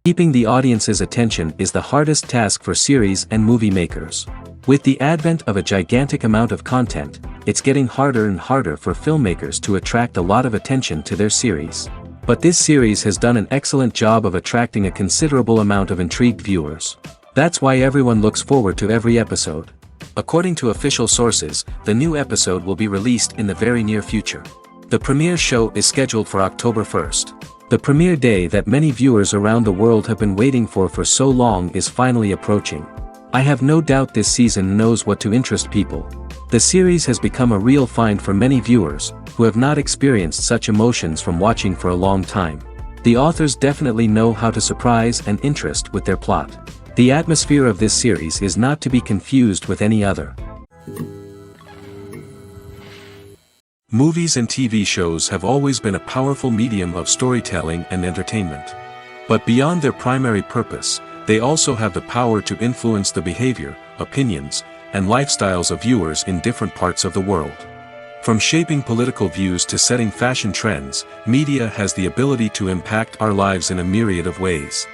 Keeping the audience's attention is the hardest task for series and movie makers. With the advent of a gigantic amount of content, it's getting harder and harder for filmmakers to attract a lot of attention to their series. But this series has done an excellent job of attracting a considerable amount of intrigued viewers. That's why everyone looks forward to every episode. According to official sources, the new episode will be released in the very near future. The premiere show is scheduled for October 1st. The premiere day that many viewers around the world have been waiting for so long is finally approaching. I have no doubt this season knows what to interest people. The series has become a real find for many viewers, who have not experienced such emotions from watching for a long time. The authors definitely know how to surprise and interest with their plot. The atmosphere of this series is not to be confused with any other. Movies and TV shows have always been a powerful medium of storytelling and entertainment. But beyond their primary purpose, they also have the power to influence the behavior, opinions, and lifestyles of viewers in different parts of the world. From shaping political views to setting fashion trends, media has the ability to impact our lives in a myriad of ways.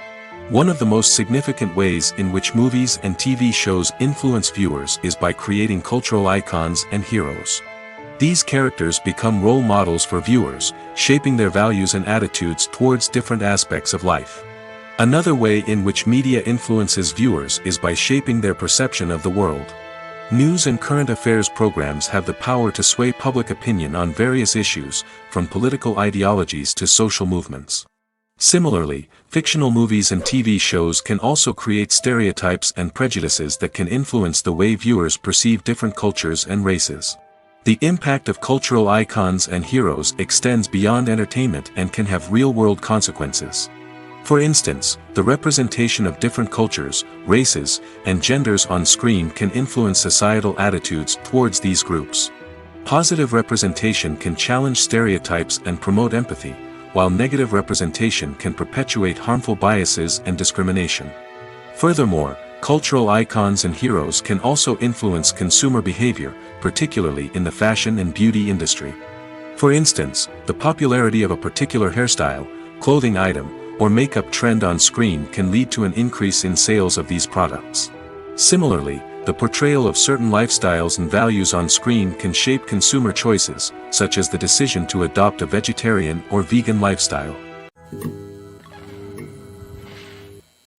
One of the most significant ways in which movies and TV shows influence viewers is by creating cultural icons and heroes. These characters become role models for viewers, shaping their values and attitudes towards different aspects of life. Another way in which media influences viewers is by shaping their perception of the world. News and current affairs programs have the power to sway public opinion on various issues, from political ideologies to social movements. Similarly, fictional movies and TV shows can also create stereotypes and prejudices that can influence the way viewers perceive different cultures and races. The impact of cultural icons and heroes extends beyond entertainment and can have real-world consequences. For instance, the representation of different cultures, races, and genders on screen can influence societal attitudes towards these groups. Positive representation can challenge stereotypes and promote empathy, while negative representation can perpetuate harmful biases and discrimination. Furthermore, cultural icons and heroes can also influence consumer behavior, particularly in the fashion and beauty industry. For instance, the popularity of a particular hairstyle, clothing item, or makeup trend on screen can lead to an increase in sales of these products. Similarly, the portrayal of certain lifestyles and values on screen can shape consumer choices, such as the decision to adopt a vegetarian or vegan lifestyle.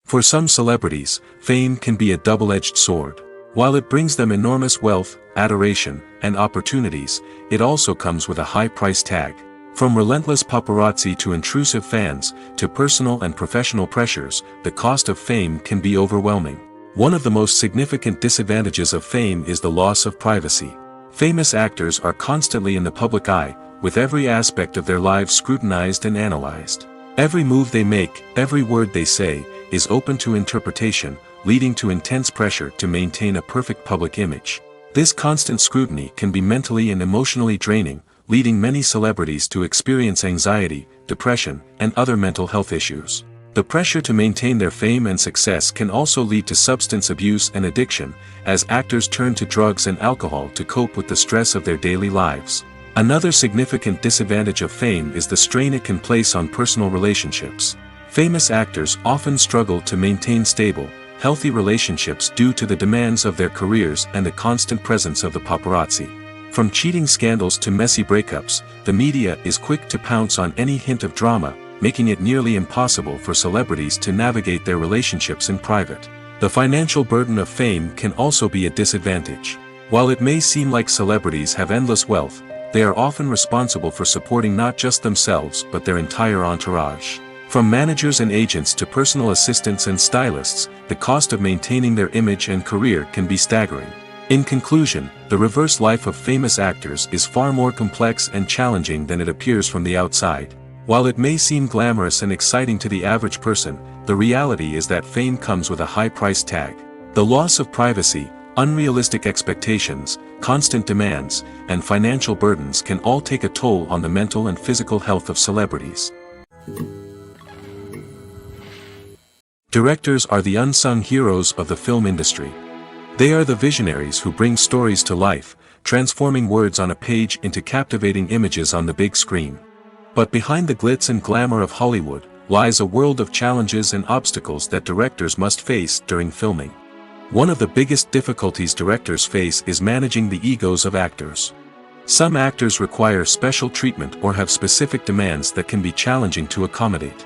For some celebrities, fame can be a double-edged sword. While it brings them enormous wealth, adoration, and opportunities, it also comes with a high price tag. From relentless paparazzi to intrusive fans, to personal and professional pressures, the cost of fame can be overwhelming. One of the most significant disadvantages of fame is the loss of privacy. Famous actors are constantly in the public eye, with every aspect of their lives scrutinized and analyzed. Every move they make, every word they say, is open to interpretation, leading to intense pressure to maintain a perfect public image. This constant scrutiny can be mentally and emotionally draining, leading many celebrities to experience anxiety, depression, and other mental health issues. The pressure to maintain their fame and success can also lead to substance abuse and addiction, as actors turn to drugs and alcohol to cope with the stress of their daily lives. Another significant disadvantage of fame is the strain it can place on personal relationships. Famous actors often struggle to maintain stable, healthy relationships due to the demands of their careers and the constant presence of the paparazzi. From cheating scandals to messy breakups, the media is quick to pounce on any hint of drama, making it nearly impossible for celebrities to navigate their relationships in private. The financial burden of fame can also be a disadvantage. While it may seem like celebrities have endless wealth, they are often responsible for supporting not just themselves but their entire entourage. From managers and agents to personal assistants and stylists, the cost of maintaining their image and career can be staggering. In conclusion, the reverse life of famous actors is far more complex and challenging than it appears from the outside. While it may seem glamorous and exciting to the average person, the reality is that fame comes with a high price tag. The loss of privacy, unrealistic expectations, constant demands, and financial burdens can all take a toll on the mental and physical health of celebrities. Directors are the unsung heroes of the film industry. They are the visionaries who bring stories to life, transforming words on a page into captivating images on the big screen. But behind the glitz and glamour of Hollywood, lies a world of challenges and obstacles that directors must face during filming. One of the biggest difficulties directors face is managing the egos of actors. Some actors require special treatment or have specific demands that can be challenging to accommodate.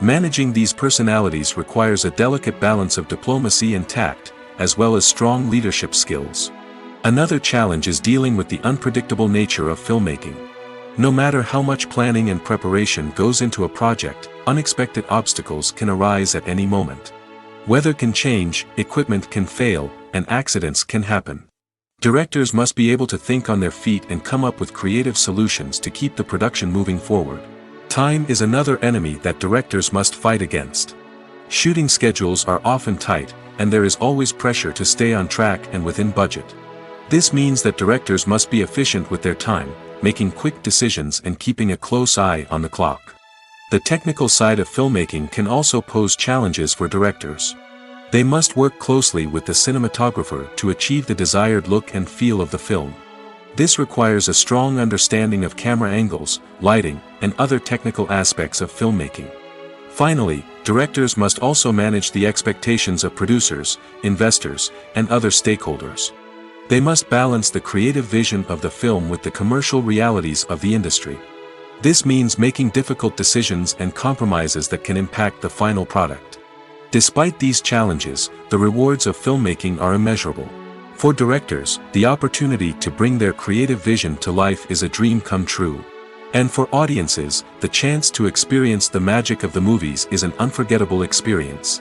Managing these personalities requires a delicate balance of diplomacy and tact, as well as strong leadership skills. Another challenge is dealing with the unpredictable nature of filmmaking. No matter how much planning and preparation goes into a project, unexpected obstacles can arise at any moment. Weather can change, equipment can fail, and accidents can happen. Directors must be able to think on their feet and come up with creative solutions to keep the production moving forward. Time is another enemy that directors must fight against. Shooting schedules are often tight, and there is always pressure to stay on track and within budget. This means that directors must be efficient with their time, making quick decisions and keeping a close eye on the clock. The technical side of filmmaking can also pose challenges for directors. They must work closely with the cinematographer to achieve the desired look and feel of the film. This requires a strong understanding of camera angles, lighting, and other technical aspects of filmmaking. Finally, directors must also manage the expectations of producers, investors, and other stakeholders. They must balance the creative vision of the film with the commercial realities of the industry. This means making difficult decisions and compromises that can impact the final product. Despite these challenges, the rewards of filmmaking are immeasurable. For directors, the opportunity to bring their creative vision to life is a dream come true. And for audiences, the chance to experience the magic of the movies is an unforgettable experience.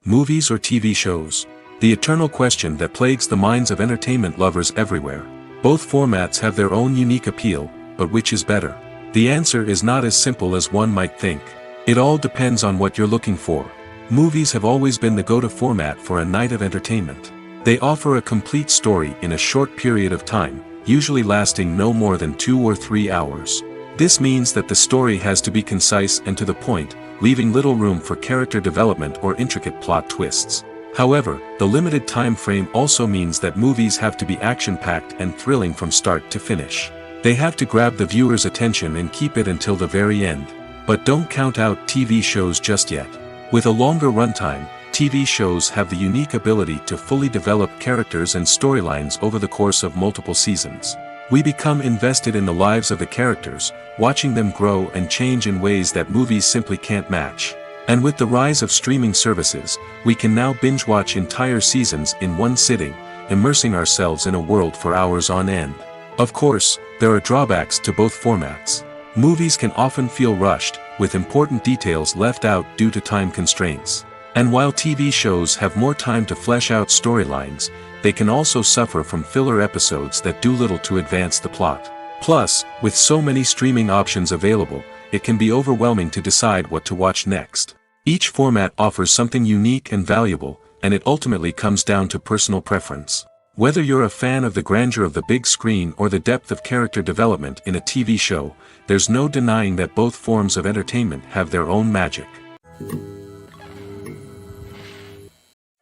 Movies or TV shows? The eternal question that plagues the minds of entertainment lovers everywhere. Both formats have their own unique appeal, but which is better? The answer is not as simple as one might think. It all depends on what you're looking for. Movies have always been the go-to format for a night of entertainment. They offer a complete story in a short period of time, usually lasting no more than 2 or 3 hours. This means that the story has to be concise and to the point, leaving little room for character development or intricate plot twists. However, the limited time frame also means that movies have to be action-packed and thrilling from start to finish. They have to grab the viewer's attention and keep it until the very end. But don't count out TV shows just yet. With a longer runtime, TV shows have the unique ability to fully develop characters and storylines over the course of multiple seasons. We become invested in the lives of the characters, watching them grow and change in ways that movies simply can't match. And with the rise of streaming services, we can now binge-watch entire seasons in one sitting, immersing ourselves in a world for hours on end. Of course, there are drawbacks to both formats. Movies can often feel rushed, with important details left out due to time constraints. And while TV shows have more time to flesh out storylines, they can also suffer from filler episodes that do little to advance the plot. Plus, with so many streaming options available, it can be overwhelming to decide what to watch next. Each format offers something unique and valuable, and it ultimately comes down to personal preference. Whether you're a fan of the grandeur of the big screen or the depth of character development in a TV show, there's no denying that both forms of entertainment have their own magic.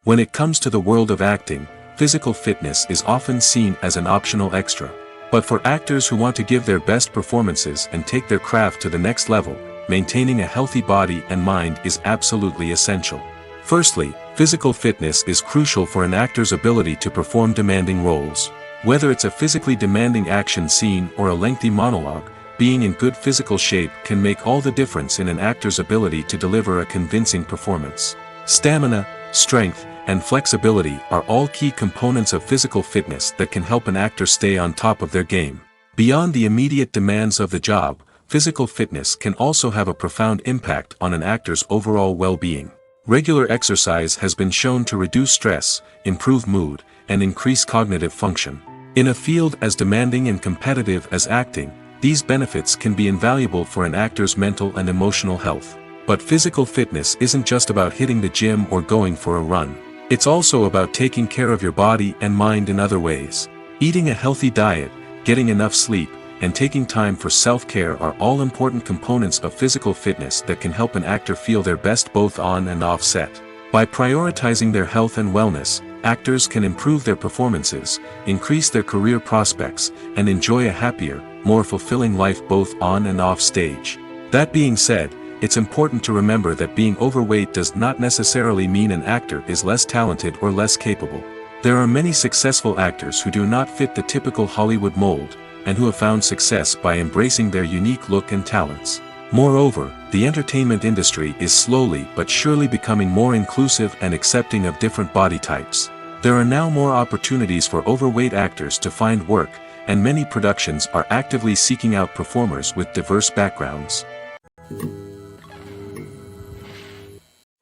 When it comes to the world of acting, physical fitness is often seen as an optional extra. But for actors who want to give their best performances and take their craft to the next level, maintaining a healthy body and mind is absolutely essential. Firstly, physical fitness is crucial for an actor's ability to perform demanding roles. Whether it's a physically demanding action scene or a lengthy monologue, being in good physical shape can make all the difference in an actor's ability to deliver a convincing performance. Stamina, strength, and flexibility are all key components of physical fitness that can help an actor stay on top of their game. Beyond the immediate demands of the job, physical fitness can also have a profound impact on an actor's overall well-being. Regular exercise has been shown to reduce stress, improve mood, and increase cognitive function. In a field as demanding and competitive as acting, these benefits can be invaluable for an actor's mental and emotional health. But physical fitness isn't just about hitting the gym or going for a run. It's also about taking care of your body and mind in other ways. Eating a healthy diet, getting enough sleep, and taking time for self-care are all important components of physical fitness that can help an actor feel their best both on and off set. By prioritizing their health and wellness, actors can improve their performances, increase their career prospects, and enjoy a happier, more fulfilling life both on and off stage. That being said, it's important to remember that being overweight does not necessarily mean an actor is less talented or less capable. There are many successful actors who do not fit the typical Hollywood mold, and who have found success by embracing their unique look and talents. Moreover, the entertainment industry is slowly but surely becoming more inclusive and accepting of different body types. There are now more opportunities for overweight actors to find work, and many productions are actively seeking out performers with diverse backgrounds.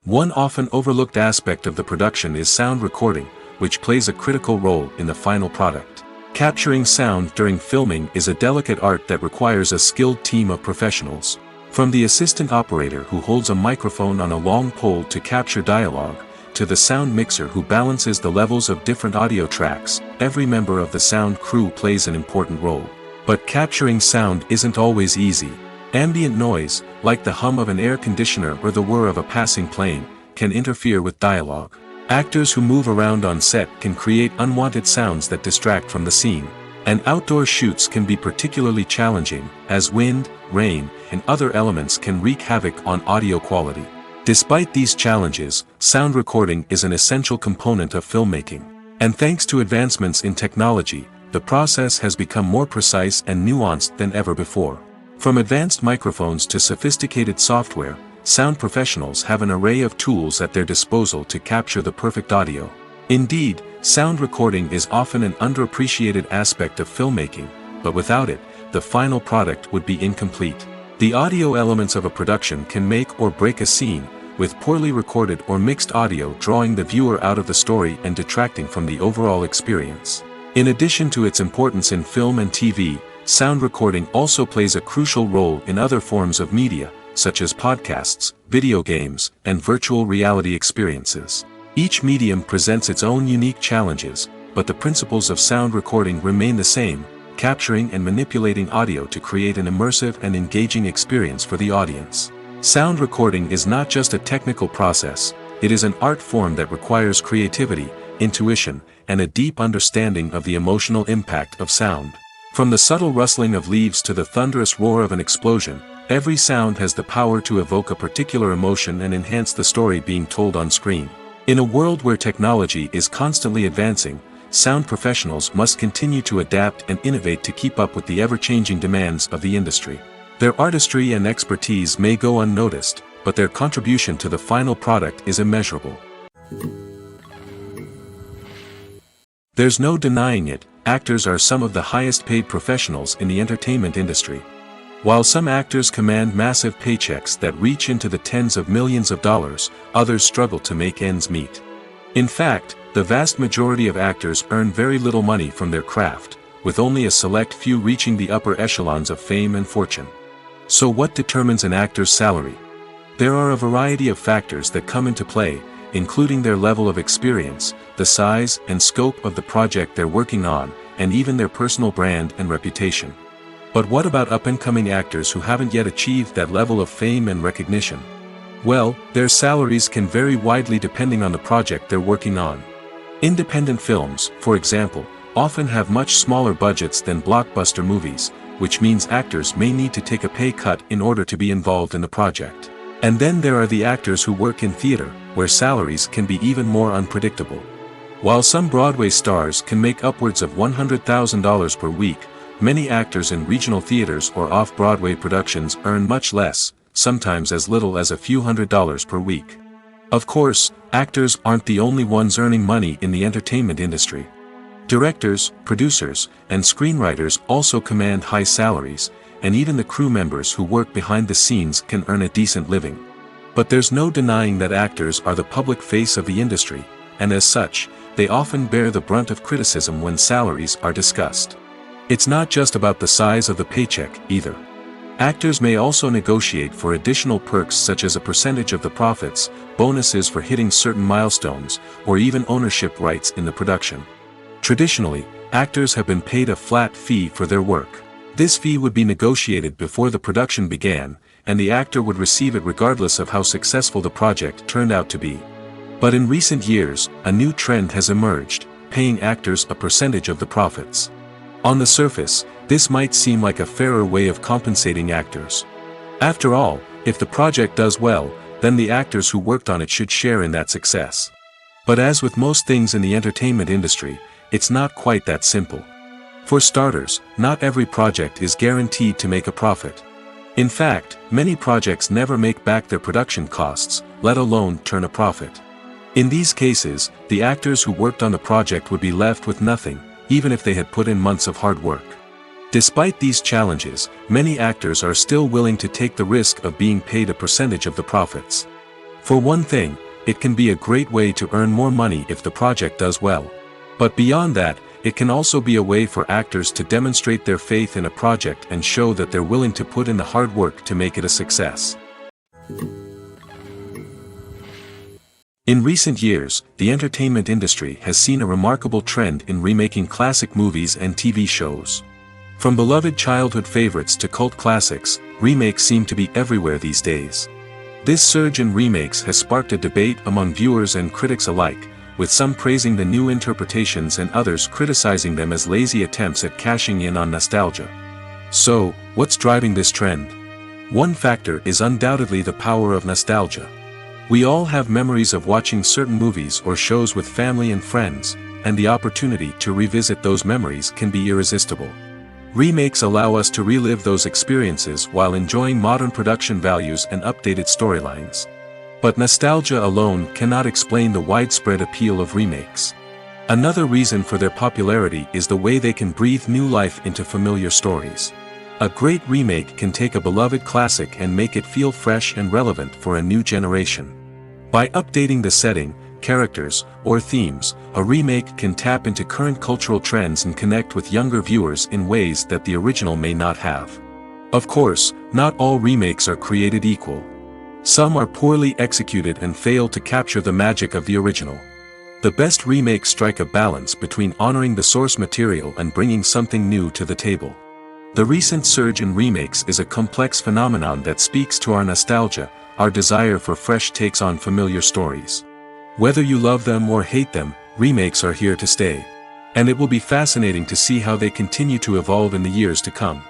One often overlooked aspect of the production is sound recording, which plays a critical role in the final product. Capturing sound during filming is a delicate art that requires a skilled team of professionals. From the assistant operator who holds a microphone on a long pole to capture dialogue, to the sound mixer who balances the levels of different audio tracks, every member of the sound crew plays an important role. But capturing sound isn't always easy. Ambient noise, like the hum of an air conditioner or the whir of a passing plane, can interfere with dialogue. Actors who move around on set can create unwanted sounds that distract from the scene. And outdoor shoots can be particularly challenging, as wind, rain, and other elements can wreak havoc on audio quality. Despite these challenges, sound recording is an essential component of filmmaking. And thanks to advancements in technology, the process has become more precise and nuanced than ever before. From advanced microphones to sophisticated software, sound professionals have an array of tools at their disposal to capture the perfect audio. Indeed, sound recording is often an underappreciated aspect of filmmaking, but without it, the final product would be incomplete. The audio elements of a production can make or break a scene, with poorly recorded or mixed audio drawing the viewer out of the story and detracting from the overall experience. In addition to its importance in film and TV, sound recording also plays a crucial role in other forms of media, such as podcasts, video games, and virtual reality experiences. Each medium presents its own unique challenges, but the principles of sound recording remain the same, capturing and manipulating audio to create an immersive and engaging experience for the audience. Sound recording is not just a technical process, it is an art form that requires creativity, intuition, and a deep understanding of the emotional impact of sound. From the subtle rustling of leaves to the thunderous roar of an explosion, every sound has the power to evoke a particular emotion and enhance the story being told on screen. In a world where technology is constantly advancing, sound professionals must continue to adapt and innovate to keep up with the ever-changing demands of the industry. Their artistry and expertise may go unnoticed, but their contribution to the final product is immeasurable. There's no denying it, actors are some of the highest-paid professionals in the entertainment industry. While some actors command massive paychecks that reach into the tens of millions of dollars, others struggle to make ends meet. In fact, the vast majority of actors earn very little money from their craft, with only a select few reaching the upper echelons of fame and fortune. So what determines an actor's salary? There are a variety of factors that come into play, including their level of experience, the size and scope of the project they're working on, and even their personal brand and reputation. But what about up-and-coming actors who haven't yet achieved that level of fame and recognition? Well, their salaries can vary widely depending on the project they're working on. Independent films, for example, often have much smaller budgets than blockbuster movies, which means actors may need to take a pay cut in order to be involved in the project. And then there are the actors who work in theater, where salaries can be even more unpredictable. While some Broadway stars can make upwards of $100,000 per week, many actors in regional theaters or off-Broadway productions earn much less, sometimes as little as a few $100s per week. Of course, actors aren't the only ones earning money in the entertainment industry. Directors, producers, and screenwriters also command high salaries, and even the crew members who work behind the scenes can earn a decent living. But there's no denying that actors are the public face of the industry, and as such, they often bear the brunt of criticism when salaries are discussed. It's not just about the size of the paycheck, either. Actors may also negotiate for additional perks such as a percentage of the profits, bonuses for hitting certain milestones, or even ownership rights in the production. Traditionally, actors have been paid a flat fee for their work. This fee would be negotiated before the production began, and the actor would receive it regardless of how successful the project turned out to be. But in recent years, a new trend has emerged, paying actors a percentage of the profits. On the surface, this might seem like a fairer way of compensating actors. After all, if the project does well, then the actors who worked on it should share in that success. But as with most things in the entertainment industry, it's not quite that simple. For starters, not every project is guaranteed to make a profit. In fact, many projects never make back their production costs, let alone turn a profit. In these cases, the actors who worked on the project would be left with nothing, even if they had put in months of hard work. Despite these challenges, many actors are still willing to take the risk of being paid a percentage of the profits. For one thing, it can be a great way to earn more money if the project does well. But beyond that, it can also be a way for actors to demonstrate their faith in a project and show that they're willing to put in the hard work to make it a success. In recent years, the entertainment industry has seen a remarkable trend in remaking classic movies and TV shows. From beloved childhood favorites to cult classics, remakes seem to be everywhere these days. This surge in remakes has sparked a debate among viewers and critics alike, with some praising the new interpretations and others criticizing them as lazy attempts at cashing in on nostalgia. So, what's driving this trend? One factor is undoubtedly the power of nostalgia. We all have memories of watching certain movies or shows with family and friends, and the opportunity to revisit those memories can be irresistible. Remakes allow us to relive those experiences while enjoying modern production values and updated storylines. But nostalgia alone cannot explain the widespread appeal of remakes. Another reason for their popularity is the way they can breathe new life into familiar stories. A great remake can take a beloved classic and make it feel fresh and relevant for a new generation. By updating the setting, characters, or themes, a remake can tap into current cultural trends and connect with younger viewers in ways that the original may not have. Of course, not all remakes are created equal. Some are poorly executed and fail to capture the magic of the original. The best remakes strike a balance between honoring the source material and bringing something new to the table. The recent surge in remakes is a complex phenomenon that speaks to our nostalgia, our desire for fresh takes on familiar stories. Whether you love them or hate them, remakes are here to stay. And it will be fascinating to see how they continue to evolve in the years to come.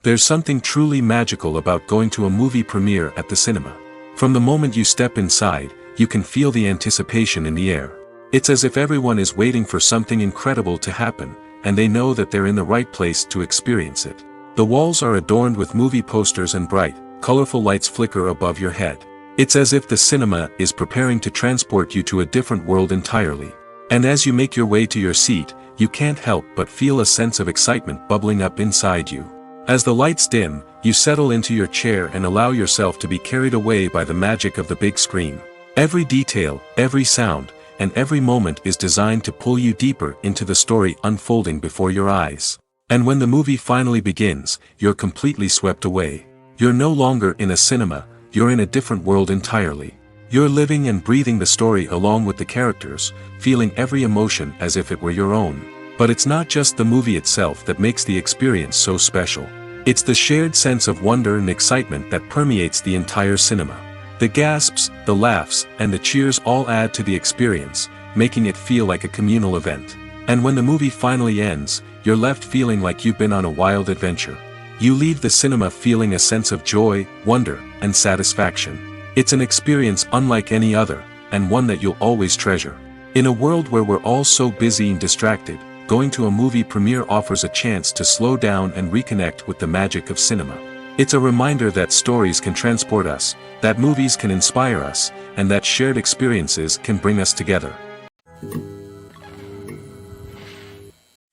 There's something truly magical about going to a movie premiere at the cinema. From the moment you step inside, you can feel the anticipation in the air. It's as if everyone is waiting for something incredible to happen, and they know that they're in the right place to experience it. The walls are adorned with movie posters and bright, colorful lights flicker above your head. It's as if the cinema is preparing to transport you to a different world entirely. And as you make your way to your seat, you can't help but feel a sense of excitement bubbling up inside you. As the lights dim, you settle into your chair and allow yourself to be carried away by the magic of the big screen. Every detail, every sound, and every moment is designed to pull you deeper into the story unfolding before your eyes. And when the movie finally begins, you're completely swept away. You're no longer in a cinema, you're in a different world entirely. You're living and breathing the story along with the characters, feeling every emotion as if it were your own. But it's not just the movie itself that makes the experience so special. It's the shared sense of wonder and excitement that permeates the entire cinema. The gasps, the laughs, and the cheers all add to the experience, making it feel like a communal event. And when the movie finally ends, you're left feeling like you've been on a wild adventure. You leave the cinema feeling a sense of joy, wonder, and satisfaction. It's an experience unlike any other, and one that you'll always treasure. In a world where we're all so busy and distracted, going to a movie premiere offers a chance to slow down and reconnect with the magic of cinema. It's a reminder that stories can transport us, that movies can inspire us, and that shared experiences can bring us together.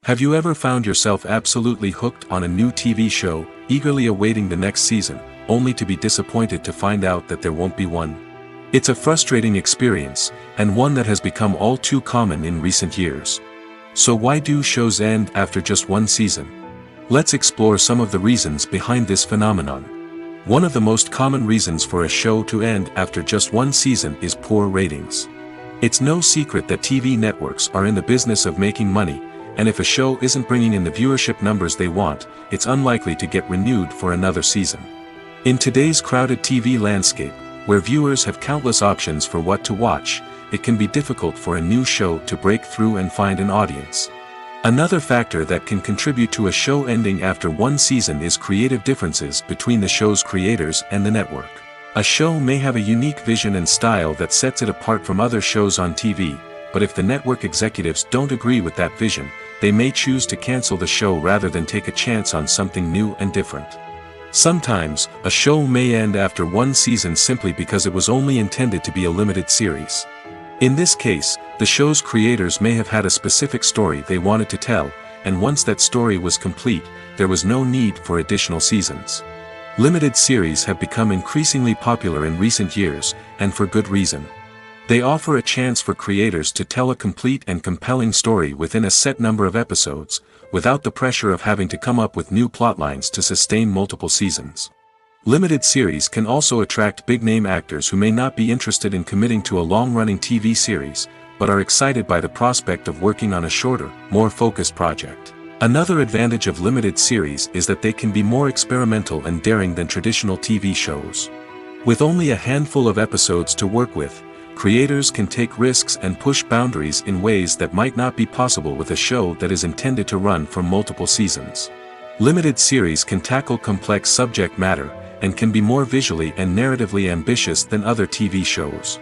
Have you ever found yourself absolutely hooked on a new TV show, eagerly awaiting the next season, only to be disappointed to find out that there won't be one? It's a frustrating experience, and one that has become all too common in recent years. So why do shows end after just one season? Let's explore some of the reasons behind this phenomenon. One of the most common reasons for a show to end after just one season is poor ratings. It's no secret that TV networks are in the business of making money, and if a show isn't bringing in the viewership numbers they want, it's unlikely to get renewed for another season. In today's crowded TV landscape, Where viewers have countless options for what to watch, it can be difficult for a new show to break through and find an audience. Another factor that can contribute to a show ending after one season is creative differences between the show's creators and the network. A show may have a unique vision and style that sets it apart from other shows on TV, but if the network executives don't agree with that vision, they may choose to cancel the show rather than take a chance on something new and different. Sometimes, a show may end after one season simply because it was only intended to be a limited series. In this case, the show's creators may have had a specific story they wanted to tell, and once that story was complete, there was no need for additional seasons. Limited series have become increasingly popular in recent years, and for good reason. They offer a chance for creators to tell a complete and compelling story within a set number of episodes, without the pressure of having to come up with new plotlines to sustain multiple seasons. Limited series can also attract big-name actors who may not be interested in committing to a long-running TV series, but are excited by the prospect of working on a shorter, more focused project. Another advantage of limited series is that they can be more experimental and daring than traditional TV shows. With only a handful of episodes to work with, creators can take risks and push boundaries in ways that might not be possible with a show that is intended to run for multiple seasons. Limited series can tackle complex subject matter, and can be more visually and narratively ambitious than other TV shows.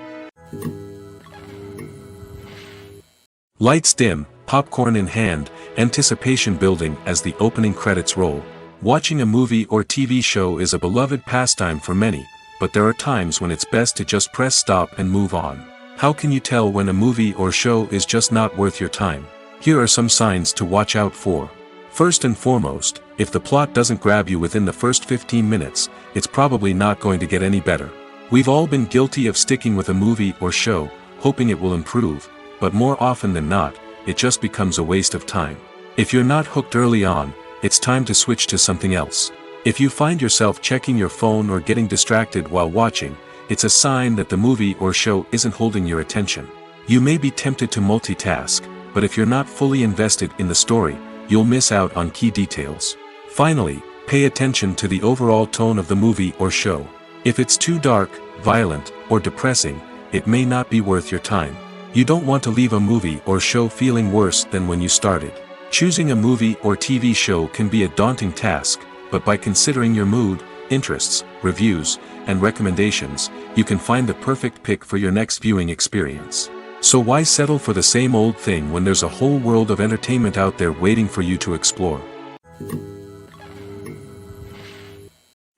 Lights dim, popcorn in hand, anticipation building as the opening credits roll. Watching a movie or TV show is a beloved pastime for many, but there are times when it's best to just press stop and move on. How can you tell when a movie or show is just not worth your time? Here are some signs to watch out for. First and foremost, if the plot doesn't grab you within the first 15 minutes, it's probably not going to get any better. We've all been guilty of sticking with a movie or show, hoping it will improve, but more often than not, it just becomes a waste of time. If you're not hooked early on, it's time to switch to something else. If you find yourself checking your phone or getting distracted while watching, it's a sign that the movie or show isn't holding your attention. You may be tempted to multitask, but if you're not fully invested in the story, you'll miss out on key details. Finally, pay attention to the overall tone of the movie or show. If it's too dark, violent, or depressing, it may not be worth your time. You don't want to leave a movie or show feeling worse than when you started. Choosing a movie or TV show can be a daunting task, but by considering your mood, interests, reviews, and recommendations, you can find the perfect pick for your next viewing experience. So why settle for the same old thing when there's a whole world of entertainment out there waiting for you to explore?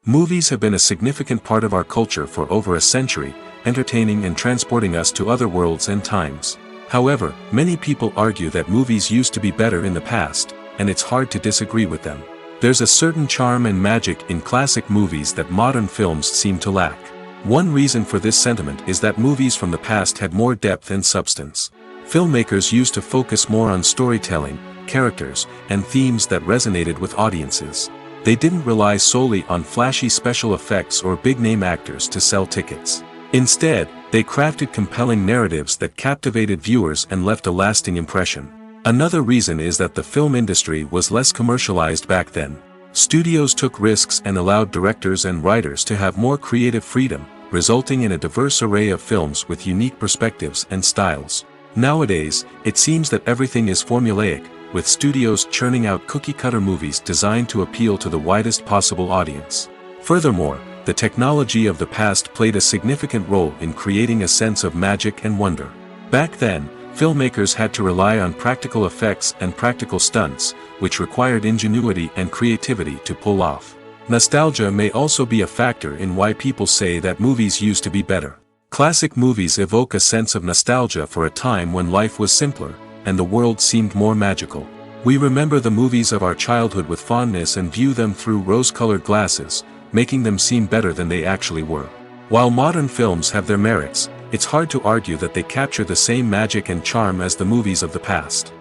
Movies have been a significant part of our culture for over a century, entertaining and transporting us to other worlds and times. However, many people argue that movies used to be better in the past, and it's hard to disagree with them. There's a certain charm and magic in classic movies that modern films seem to lack. One reason for this sentiment is that movies from the past had more depth and substance. Filmmakers used to focus more on storytelling, characters, and themes that resonated with audiences. They didn't rely solely on flashy special effects or big-name actors to sell tickets. Instead, they crafted compelling narratives that captivated viewers and left a lasting impression. Another reason is that the film industry was less commercialized back then. Studios took risks and allowed directors and writers to have more creative freedom, resulting in a diverse array of films with unique perspectives and styles. Nowadays, it seems that everything is formulaic, with studios churning out cookie-cutter movies designed to appeal to the widest possible audience. Furthermore, the technology of the past played a significant role in creating a sense of magic and wonder. Back then, filmmakers had to rely on practical effects and practical stunts, which required ingenuity and creativity to pull off. Nostalgia may also be a factor in why people say that movies used to be better. Classic movies evoke a sense of nostalgia for a time when life was simpler, and the world seemed more magical. We remember the movies of our childhood with fondness and view them through rose-colored glasses, making them seem better than they actually were. While modern films have their merits, it's hard to argue that they capture the same magic and charm as the movies of the past.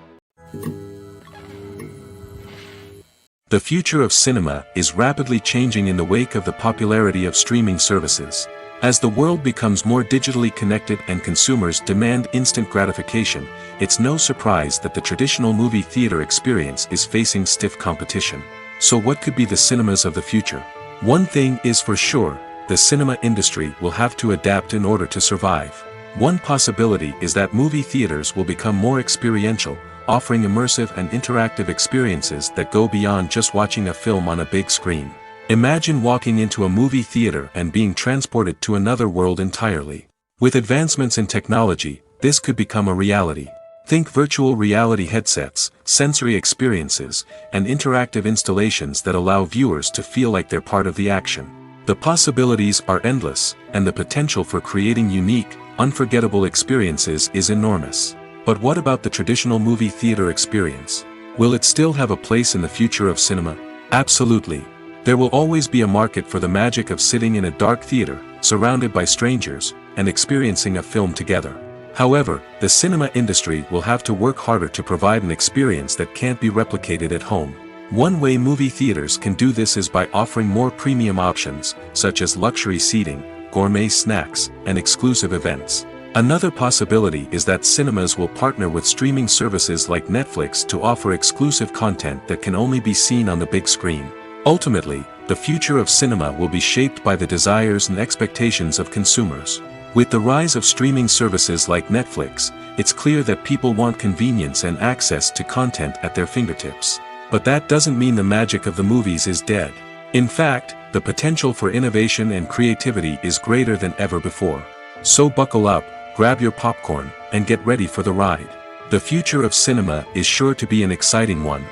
The future of cinema is rapidly changing in the wake of the popularity of streaming services. As the world becomes more digitally connected and consumers demand instant gratification, it's no surprise that the traditional movie theater experience is facing stiff competition. So what could be the cinemas of the future? One thing is for sure, the cinema industry will have to adapt in order to survive. One possibility is that movie theaters will become more experiential, offering immersive and interactive experiences that go beyond just watching a film on a big screen. Imagine walking into a movie theater and being transported to another world entirely. With advancements in technology, this could become a reality. Think virtual reality headsets, sensory experiences, and interactive installations that allow viewers to feel like they're part of the action. The possibilities are endless, and the potential for creating unique, unforgettable experiences is enormous. But what about the traditional movie theater experience? Will it still have a place in the future of cinema? Absolutely. There will always be a market for the magic of sitting in a dark theater, surrounded by strangers, and experiencing a film together. However, the cinema industry will have to work harder to provide an experience that can't be replicated at home. One way movie theaters can do this is by offering more premium options, such as luxury seating, gourmet snacks, and exclusive events. Another possibility is that cinemas will partner with streaming services like Netflix to offer exclusive content that can only be seen on the big screen. Ultimately, the future of cinema will be shaped by the desires and expectations of consumers. With the rise of streaming services like Netflix, it's clear that people want convenience and access to content at their fingertips. But that doesn't mean the magic of the movies is dead. In fact, the potential for innovation and creativity is greater than ever before. So buckle up, grab your popcorn, and get ready for the ride. The future of cinema is sure to be an exciting one.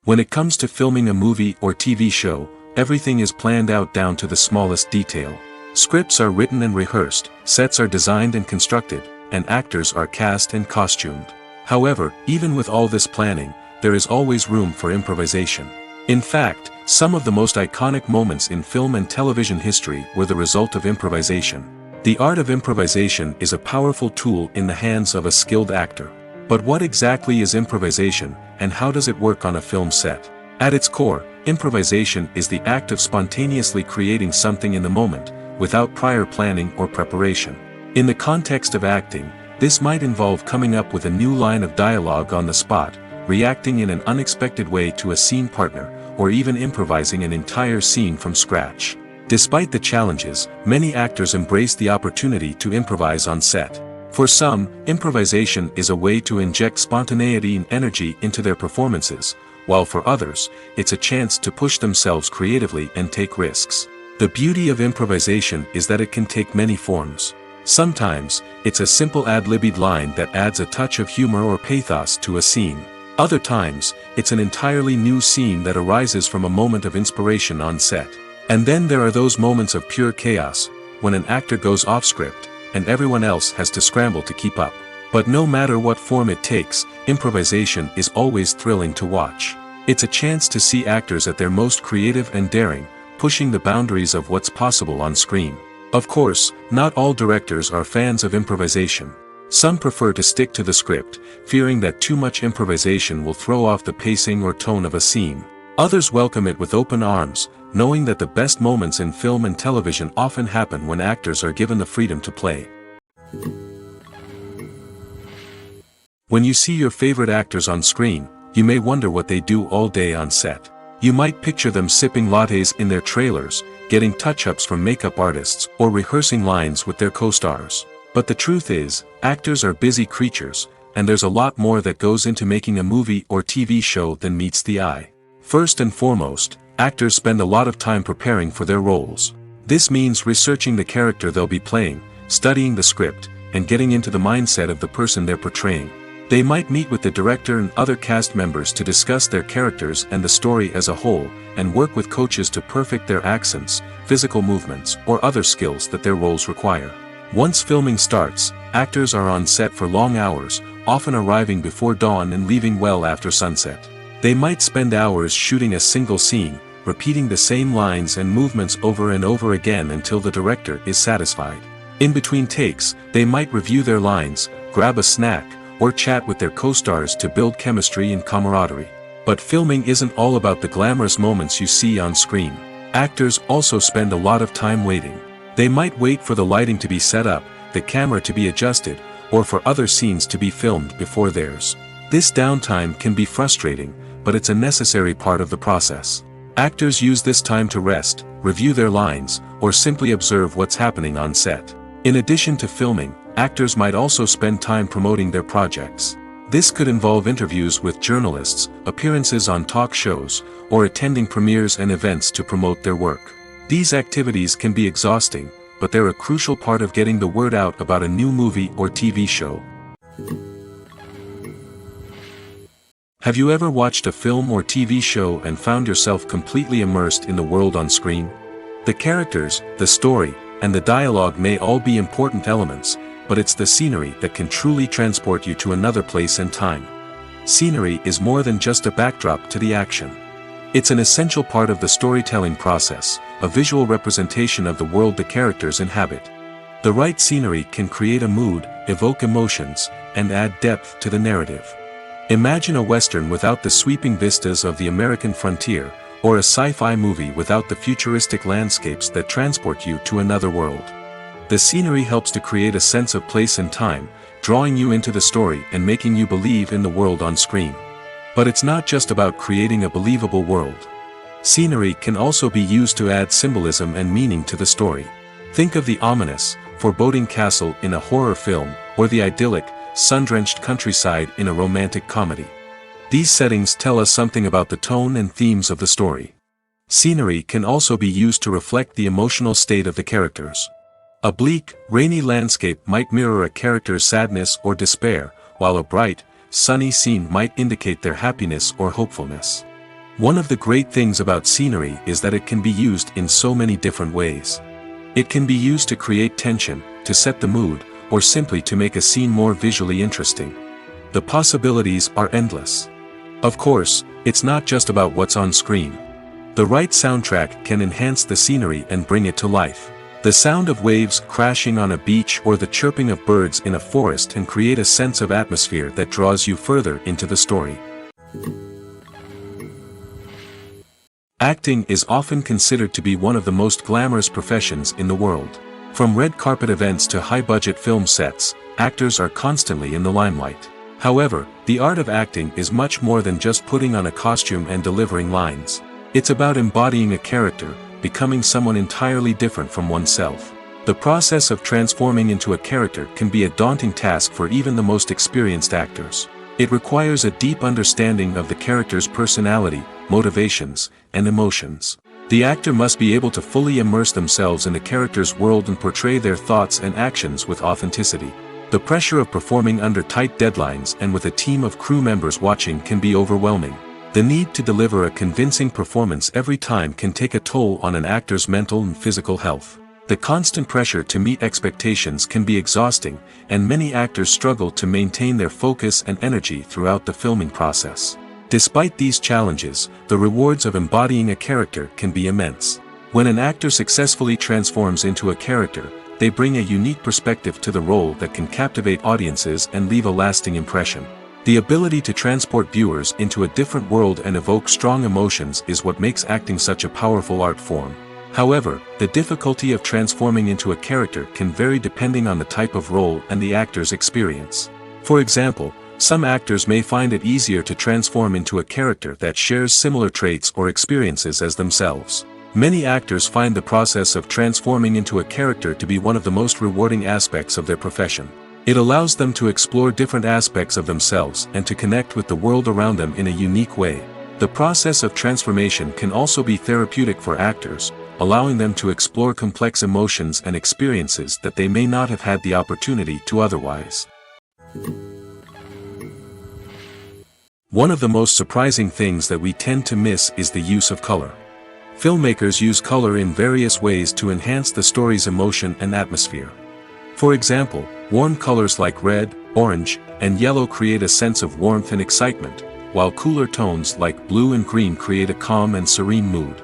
When it comes to filming a movie or TV show, everything is planned out down to the smallest detail. Scripts are written and rehearsed, sets are designed and constructed, and actors are cast and costumed. However, even with all this planning, there is always room for improvisation. In fact, some of the most iconic moments in film and television history were the result of improvisation. The art of improvisation is a powerful tool in the hands of a skilled actor. But what exactly is improvisation, and how does it work on a film set? At its core, improvisation is the act of spontaneously creating something in the moment, without prior planning or preparation. In the context of acting, this might involve coming up with a new line of dialogue on the spot, reacting in an unexpected way to a scene partner, or even improvising an entire scene from scratch. Despite the challenges, many actors embrace the opportunity to improvise on set. For some, improvisation is a way to inject spontaneity and energy into their performances, while for others, it's a chance to push themselves creatively and take risks. The beauty of improvisation is that it can take many forms. Sometimes, it's a simple ad-libbed line that adds a touch of humor or pathos to a scene. Other times, it's an entirely new scene that arises from a moment of inspiration on set. And then there are those moments of pure chaos, when an actor goes off script, and everyone else has to scramble to keep up. But no matter what form it takes, improvisation is always thrilling to watch. It's a chance to see actors at their most creative and daring, pushing the boundaries of what's possible on screen. Of course, not all directors are fans of improvisation. Some prefer to stick to the script, fearing that too much improvisation will throw off the pacing or tone of a scene. Others welcome it with open arms, knowing that the best moments in film and television often happen when actors are given the freedom to play. When you see your favorite actors on screen, you may wonder what they do all day on set. You might picture them sipping lattes in their trailers, getting touch-ups from makeup artists, or rehearsing lines with their co-stars. But the truth is, actors are busy creatures, and there's a lot more that goes into making a movie or TV show than meets the eye. First and foremost, actors spend a lot of time preparing for their roles. This means researching the character they'll be playing, studying the script, and getting into the mindset of the person they're portraying. They might meet with the director and other cast members to discuss their characters and the story as a whole, and work with coaches to perfect their accents, physical movements, or other skills that their roles require. Once filming starts, actors are on set for long hours, often arriving before dawn and leaving well after sunset. They might spend hours shooting a single scene, repeating the same lines and movements over and over again until the director is satisfied. In between takes, they might review their lines, grab a snack, or chat with their co-stars to build chemistry and camaraderie. But filming isn't all about the glamorous moments you see on screen. Actors also spend a lot of time waiting. They might wait for the lighting to be set up, the camera to be adjusted, or for other scenes to be filmed before theirs. This downtime can be frustrating, but it's a necessary part of the process. Actors use this time to rest, review their lines, or simply observe what's happening on set. In addition to filming, actors might also spend time promoting their projects. This could involve interviews with journalists, appearances on talk shows, or attending premieres and events to promote their work. These activities can be exhausting, but they're a crucial part of getting the word out about a new movie or TV show. Have you ever watched a film or TV show and found yourself completely immersed in the world on screen? The characters, the story, and the dialogue may all be important elements, but it's the scenery that can truly transport you to another place and time. Scenery is more than just a backdrop to the action. It's an essential part of the storytelling process, a visual representation of the world the characters inhabit. The right scenery can create a mood, evoke emotions, and add depth to the narrative. Imagine a Western without the sweeping vistas of the American frontier, or a sci-fi movie without the futuristic landscapes that transport you to another world. The scenery helps to create a sense of place and time, drawing you into the story and making you believe in the world on screen. But it's not just about creating a believable world. Scenery can also be used to add symbolism and meaning to the story. Think of the ominous, foreboding castle in a horror film, or the idyllic, sun-drenched countryside in a romantic comedy. These settings tell us something about the tone and themes of the story. Scenery can also be used to reflect the emotional state of the characters. A bleak, rainy landscape might mirror a character's sadness or despair, while a bright, sunny scene might indicate their happiness or hopefulness. One of the great things about scenery is that it can be used in so many different ways. It can be used to create tension, to set the mood, or simply to make a scene more visually interesting. The possibilities are endless. Of course, it's not just about what's on screen. The right soundtrack can enhance the scenery and bring it to life. The sound of waves crashing on a beach or the chirping of birds in a forest can create a sense of atmosphere that draws you further into the story. Acting is often considered to be one of the most glamorous professions in the world. From red carpet events to high-budget film sets, actors are constantly in the limelight. However, the art of acting is much more than just putting on a costume and delivering lines. It's about embodying a character, becoming someone entirely different from oneself. The process of transforming into a character can be a daunting task for even the most experienced actors. It requires a deep understanding of the character's personality, motivations, and emotions. The actor must be able to fully immerse themselves in the character's world and portray their thoughts and actions with authenticity. The pressure of performing under tight deadlines and with a team of crew members watching can be overwhelming. The need to deliver a convincing performance every time can take a toll on an actor's mental and physical health. The constant pressure to meet expectations can be exhausting, and many actors struggle to maintain their focus and energy throughout the filming process. Despite these challenges, the rewards of embodying a character can be immense. When an actor successfully transforms into a character, they bring a unique perspective to the role that can captivate audiences and leave a lasting impression. The ability to transport viewers into a different world and evoke strong emotions is what makes acting such a powerful art form. However, the difficulty of transforming into a character can vary depending on the type of role and the actor's experience. For example, some actors may find it easier to transform into a character that shares similar traits or experiences as themselves. Many actors find the process of transforming into a character to be one of the most rewarding aspects of their profession. It allows them to explore different aspects of themselves and to connect with the world around them in a unique way. The process of transformation can also be therapeutic for actors, allowing them to explore complex emotions and experiences that they may not have had the opportunity to otherwise. One of the most surprising things that we tend to miss is the use of color. Filmmakers use color in various ways to enhance the story's emotion and atmosphere. For example, warm colors like red, orange, and yellow create a sense of warmth and excitement, while cooler tones like blue and green create a calm and serene mood.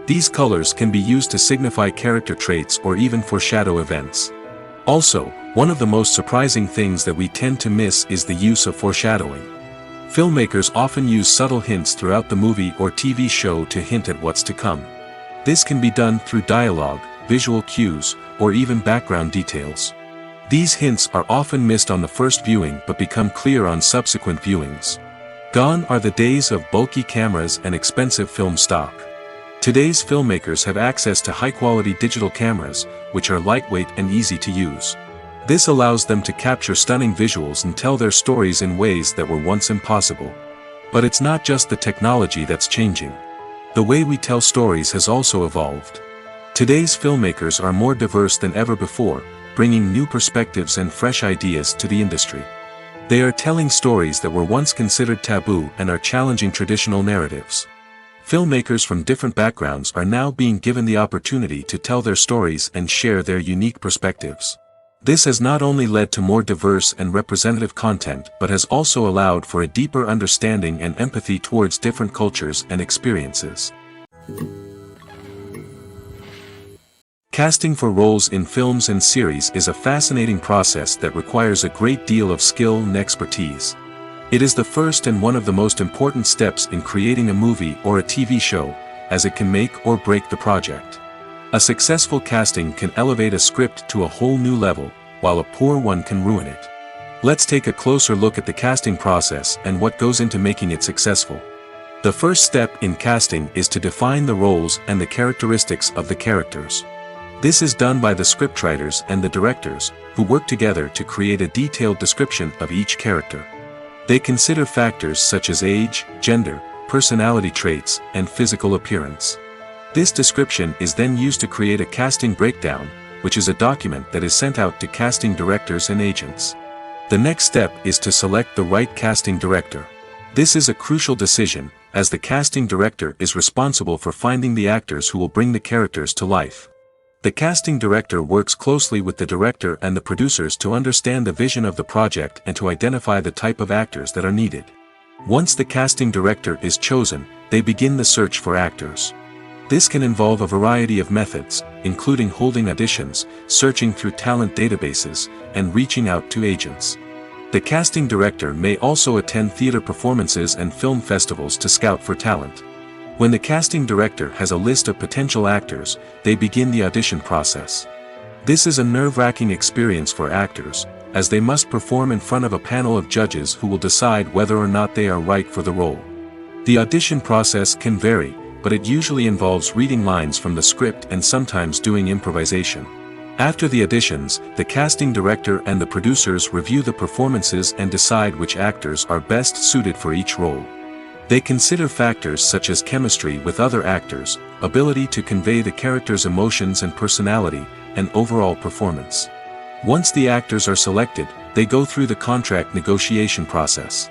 These colors can be used to signify character traits or even foreshadow events. Also, one of the most surprising things that we tend to miss is the use of foreshadowing. Filmmakers often use subtle hints throughout the movie or TV show to hint at what's to come. This can be done through dialogue, visual cues, or even background details. These hints are often missed on the first viewing but become clear on subsequent viewings. Gone are the days of bulky cameras and expensive film stock. Today's filmmakers have access to high-quality digital cameras, which are lightweight and easy to use. This allows them to capture stunning visuals and tell their stories in ways that were once impossible. But it's not just the technology that's changing. The way we tell stories has also evolved. Today's filmmakers are more diverse than ever before, bringing new perspectives and fresh ideas to the industry. They are telling stories that were once considered taboo and are challenging traditional narratives. Filmmakers from different backgrounds are now being given the opportunity to tell their stories and share their unique perspectives. This has not only led to more diverse and representative content but has also allowed for a deeper understanding and empathy towards different cultures and experiences. Casting for roles in films and series is a fascinating process that requires a great deal of skill and expertise. It is the first and one of the most important steps in creating a movie or a TV show, as it can make or break the project. A successful casting can elevate a script to a whole new level, while a poor one can ruin it. Let's take a closer look at the casting process and what goes into making it successful. The first step in casting is to define the roles and the characteristics of the characters. This is done by the scriptwriters and the directors, who work together to create a detailed description of each character. They consider factors such as age, gender, personality traits, and physical appearance. This description is then used to create a casting breakdown, which is a document that is sent out to casting directors and agents. The next step is to select the right casting director. This is a crucial decision, as the casting director is responsible for finding the actors who will bring the characters to life. The casting director works closely with the director and the producers to understand the vision of the project and to identify the type of actors that are needed. Once the casting director is chosen, they begin the search for actors. This can involve a variety of methods, including holding auditions, searching through talent databases, and reaching out to agents. The casting director may also attend theater performances and film festivals to scout for talent. When the casting director has a list of potential actors, they begin the audition process. This is a nerve-wracking experience for actors, as they must perform in front of a panel of judges who will decide whether or not they are right for the role. The audition process can vary, but it usually involves reading lines from the script and sometimes doing improvisation. After the auditions, the casting director and the producers review the performances and decide which actors are best suited for each role. They consider factors such as chemistry with other actors, ability to convey the character's emotions and personality, and overall performance. Once the actors are selected, they go through the contract negotiation process.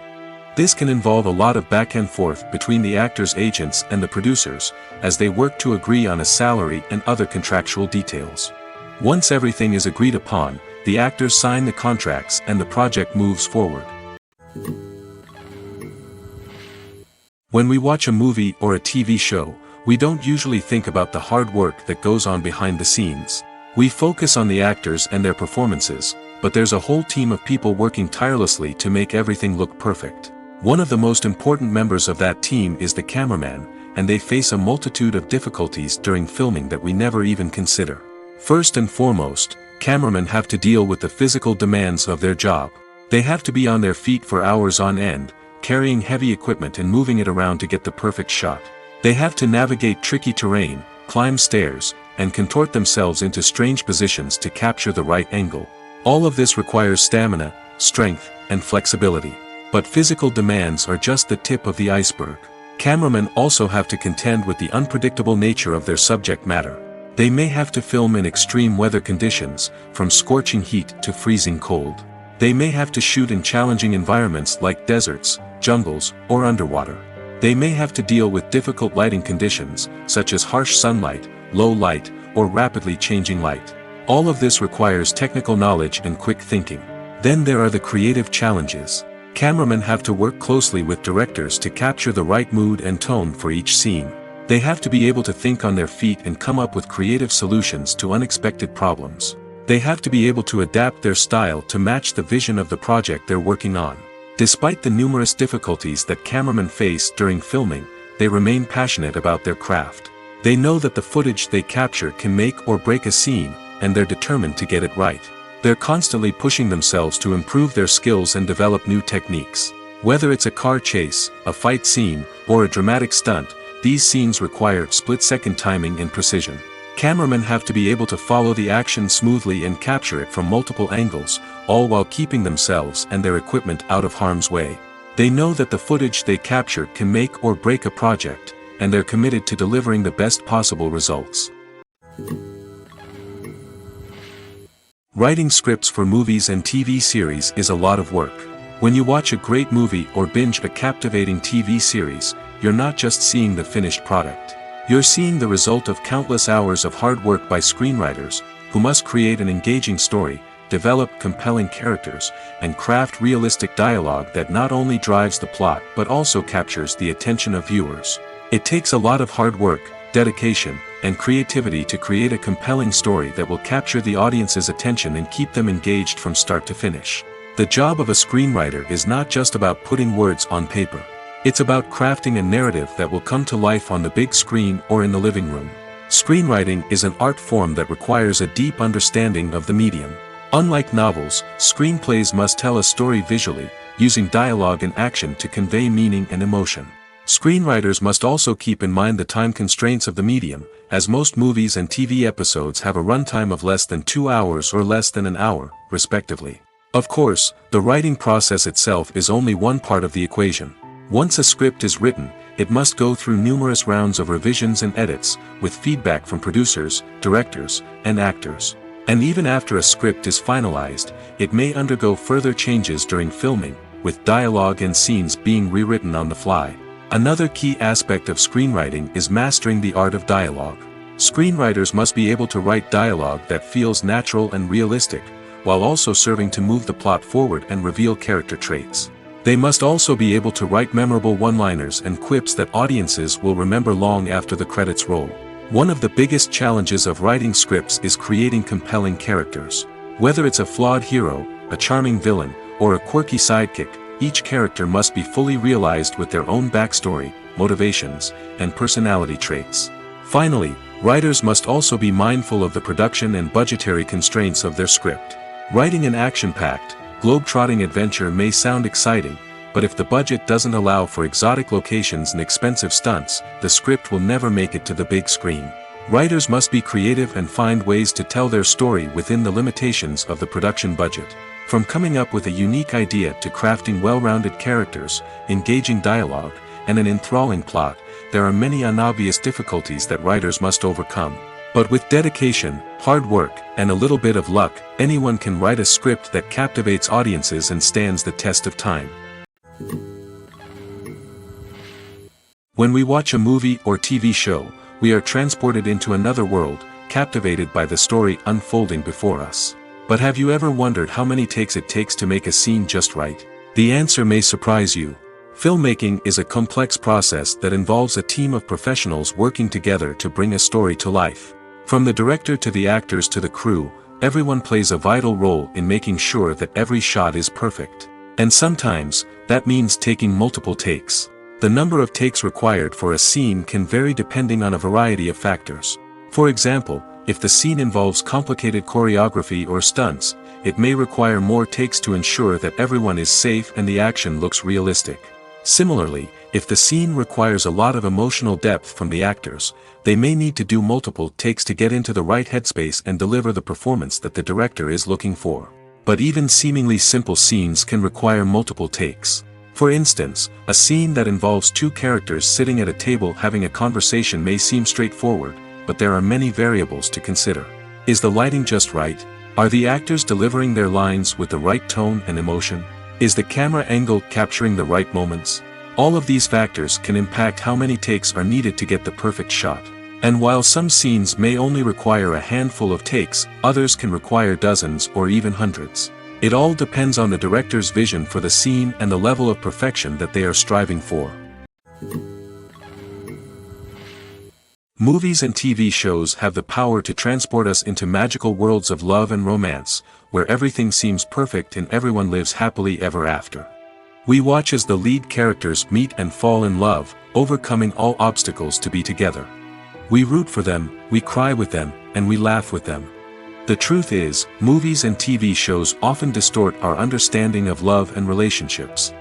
This can involve a lot of back and forth between the actors' agents and the producers, as they work to agree on a salary and other contractual details. Once everything is agreed upon, the actors sign the contracts and the project moves forward. When we watch a movie or a TV show, we don't usually think about the hard work that goes on behind the scenes. We focus on the actors and their performances, but there's a whole team of people working tirelessly to make everything look perfect. One of the most important members of that team is the cameraman, and they face a multitude of difficulties during filming that we never even consider. First and foremost, cameramen have to deal with the physical demands of their job. They have to be on their feet for hours on end, carrying heavy equipment and moving it around to get the perfect shot. They have to navigate tricky terrain, climb stairs, and contort themselves into strange positions to capture the right angle. All of this requires stamina, strength, and flexibility. But physical demands are just the tip of the iceberg. Cameramen also have to contend with the unpredictable nature of their subject matter. They may have to film in extreme weather conditions, from scorching heat to freezing cold. They may have to shoot in challenging environments like deserts, jungles, or underwater. They may have to deal with difficult lighting conditions, such as harsh sunlight, low light, or rapidly changing light. All of this requires technical knowledge and quick thinking. Then there are the creative challenges. Cameramen have to work closely with directors to capture the right mood and tone for each scene. They have to be able to think on their feet and come up with creative solutions to unexpected problems. They have to be able to adapt their style to match the vision of the project they're working on. Despite the numerous difficulties that cameramen face during filming, they remain passionate about their craft. They know that the footage they capture can make or break a scene, and they're determined to get it right. They're constantly pushing themselves to improve their skills and develop new techniques. Whether it's a car chase, a fight scene, or a dramatic stunt, these scenes require split-second timing and precision. Cameramen have to be able to follow the action smoothly and capture it from multiple angles, all while keeping themselves and their equipment out of harm's way. They know that the footage they capture can make or break a project, and they're committed to delivering the best possible results. Writing scripts for movies and TV series is a lot of work. When you watch a great movie or binge a captivating TV series, you're not just seeing the finished product. You're seeing the result of countless hours of hard work by screenwriters, who must create an engaging story, develop compelling characters, and craft realistic dialogue that not only drives the plot but also captures the attention of viewers. It takes a lot of hard work, dedication, and creativity to create a compelling story that will capture the audience's attention and keep them engaged from start to finish. The job of a screenwriter is not just about putting words on paper. It's about crafting a narrative that will come to life on the big screen or in the living room. Screenwriting is an art form that requires a deep understanding of the medium. Unlike novels, screenplays must tell a story visually, using dialogue and action to convey meaning and emotion. Screenwriters must also keep in mind the time constraints of the medium, as most movies and TV episodes have a runtime of less than 2 hours or less than an hour, respectively. Of course, the writing process itself is only one part of the equation. Once a script is written, it must go through numerous rounds of revisions and edits, with feedback from producers, directors, and actors. And even after a script is finalized, it may undergo further changes during filming, with dialogue and scenes being rewritten on the fly. Another key aspect of screenwriting is mastering the art of dialogue. Screenwriters must be able to write dialogue that feels natural and realistic, while also serving to move the plot forward and reveal character traits. They must also be able to write memorable one-liners and quips that audiences will remember long after the credits roll. One of the biggest challenges of writing scripts is creating compelling characters. Whether it's a flawed hero, a charming villain, or a quirky sidekick, each character must be fully realized with their own backstory, motivations, and personality traits. Finally, writers must also be mindful of the production and budgetary constraints of their script. Writing an action-packed, globe-trotting adventure may sound exciting, but if the budget doesn't allow for exotic locations and expensive stunts, the script will never make it to the big screen. Writers must be creative and find ways to tell their story within the limitations of the production budget. From coming up with a unique idea to crafting well-rounded characters, engaging dialogue, and an enthralling plot, there are many unobvious difficulties that writers must overcome. But with dedication, hard work, and a little bit of luck, anyone can write a script that captivates audiences and stands the test of time. When we watch a movie or TV show, we are transported into another world, captivated by the story unfolding before us. But have you ever wondered how many takes it takes to make a scene just right? The answer may surprise you. Filmmaking is a complex process that involves a team of professionals working together to bring a story to life. From the director to the actors to the crew, everyone plays a vital role in making sure that every shot is perfect. And sometimes, that means taking multiple takes. The number of takes required for a scene can vary depending on a variety of factors. For example, if the scene involves complicated choreography or stunts, it may require more takes to ensure that everyone is safe and the action looks realistic. Similarly, if the scene requires a lot of emotional depth from the actors, they may need to do multiple takes to get into the right headspace and deliver the performance that the director is looking for. But even seemingly simple scenes can require multiple takes. For instance, a scene that involves two characters sitting at a table having a conversation may seem straightforward, but there are many variables to consider. Is the lighting just right? Are the actors delivering their lines with the right tone and emotion? Is the camera angle capturing the right moments? All of these factors can impact how many takes are needed to get the perfect shot. And while some scenes may only require a handful of takes, others can require dozens or even hundreds. It all depends on the director's vision for the scene and the level of perfection that they are striving for. Movies and TV shows have the power to transport us into magical worlds of love and romance, where everything seems perfect and everyone lives happily ever after. We watch as the lead characters meet and fall in love, overcoming all obstacles to be together. We root for them, we cry with them, and we laugh with them. The truth is, movies and TV shows often distort our understanding of love and relationships.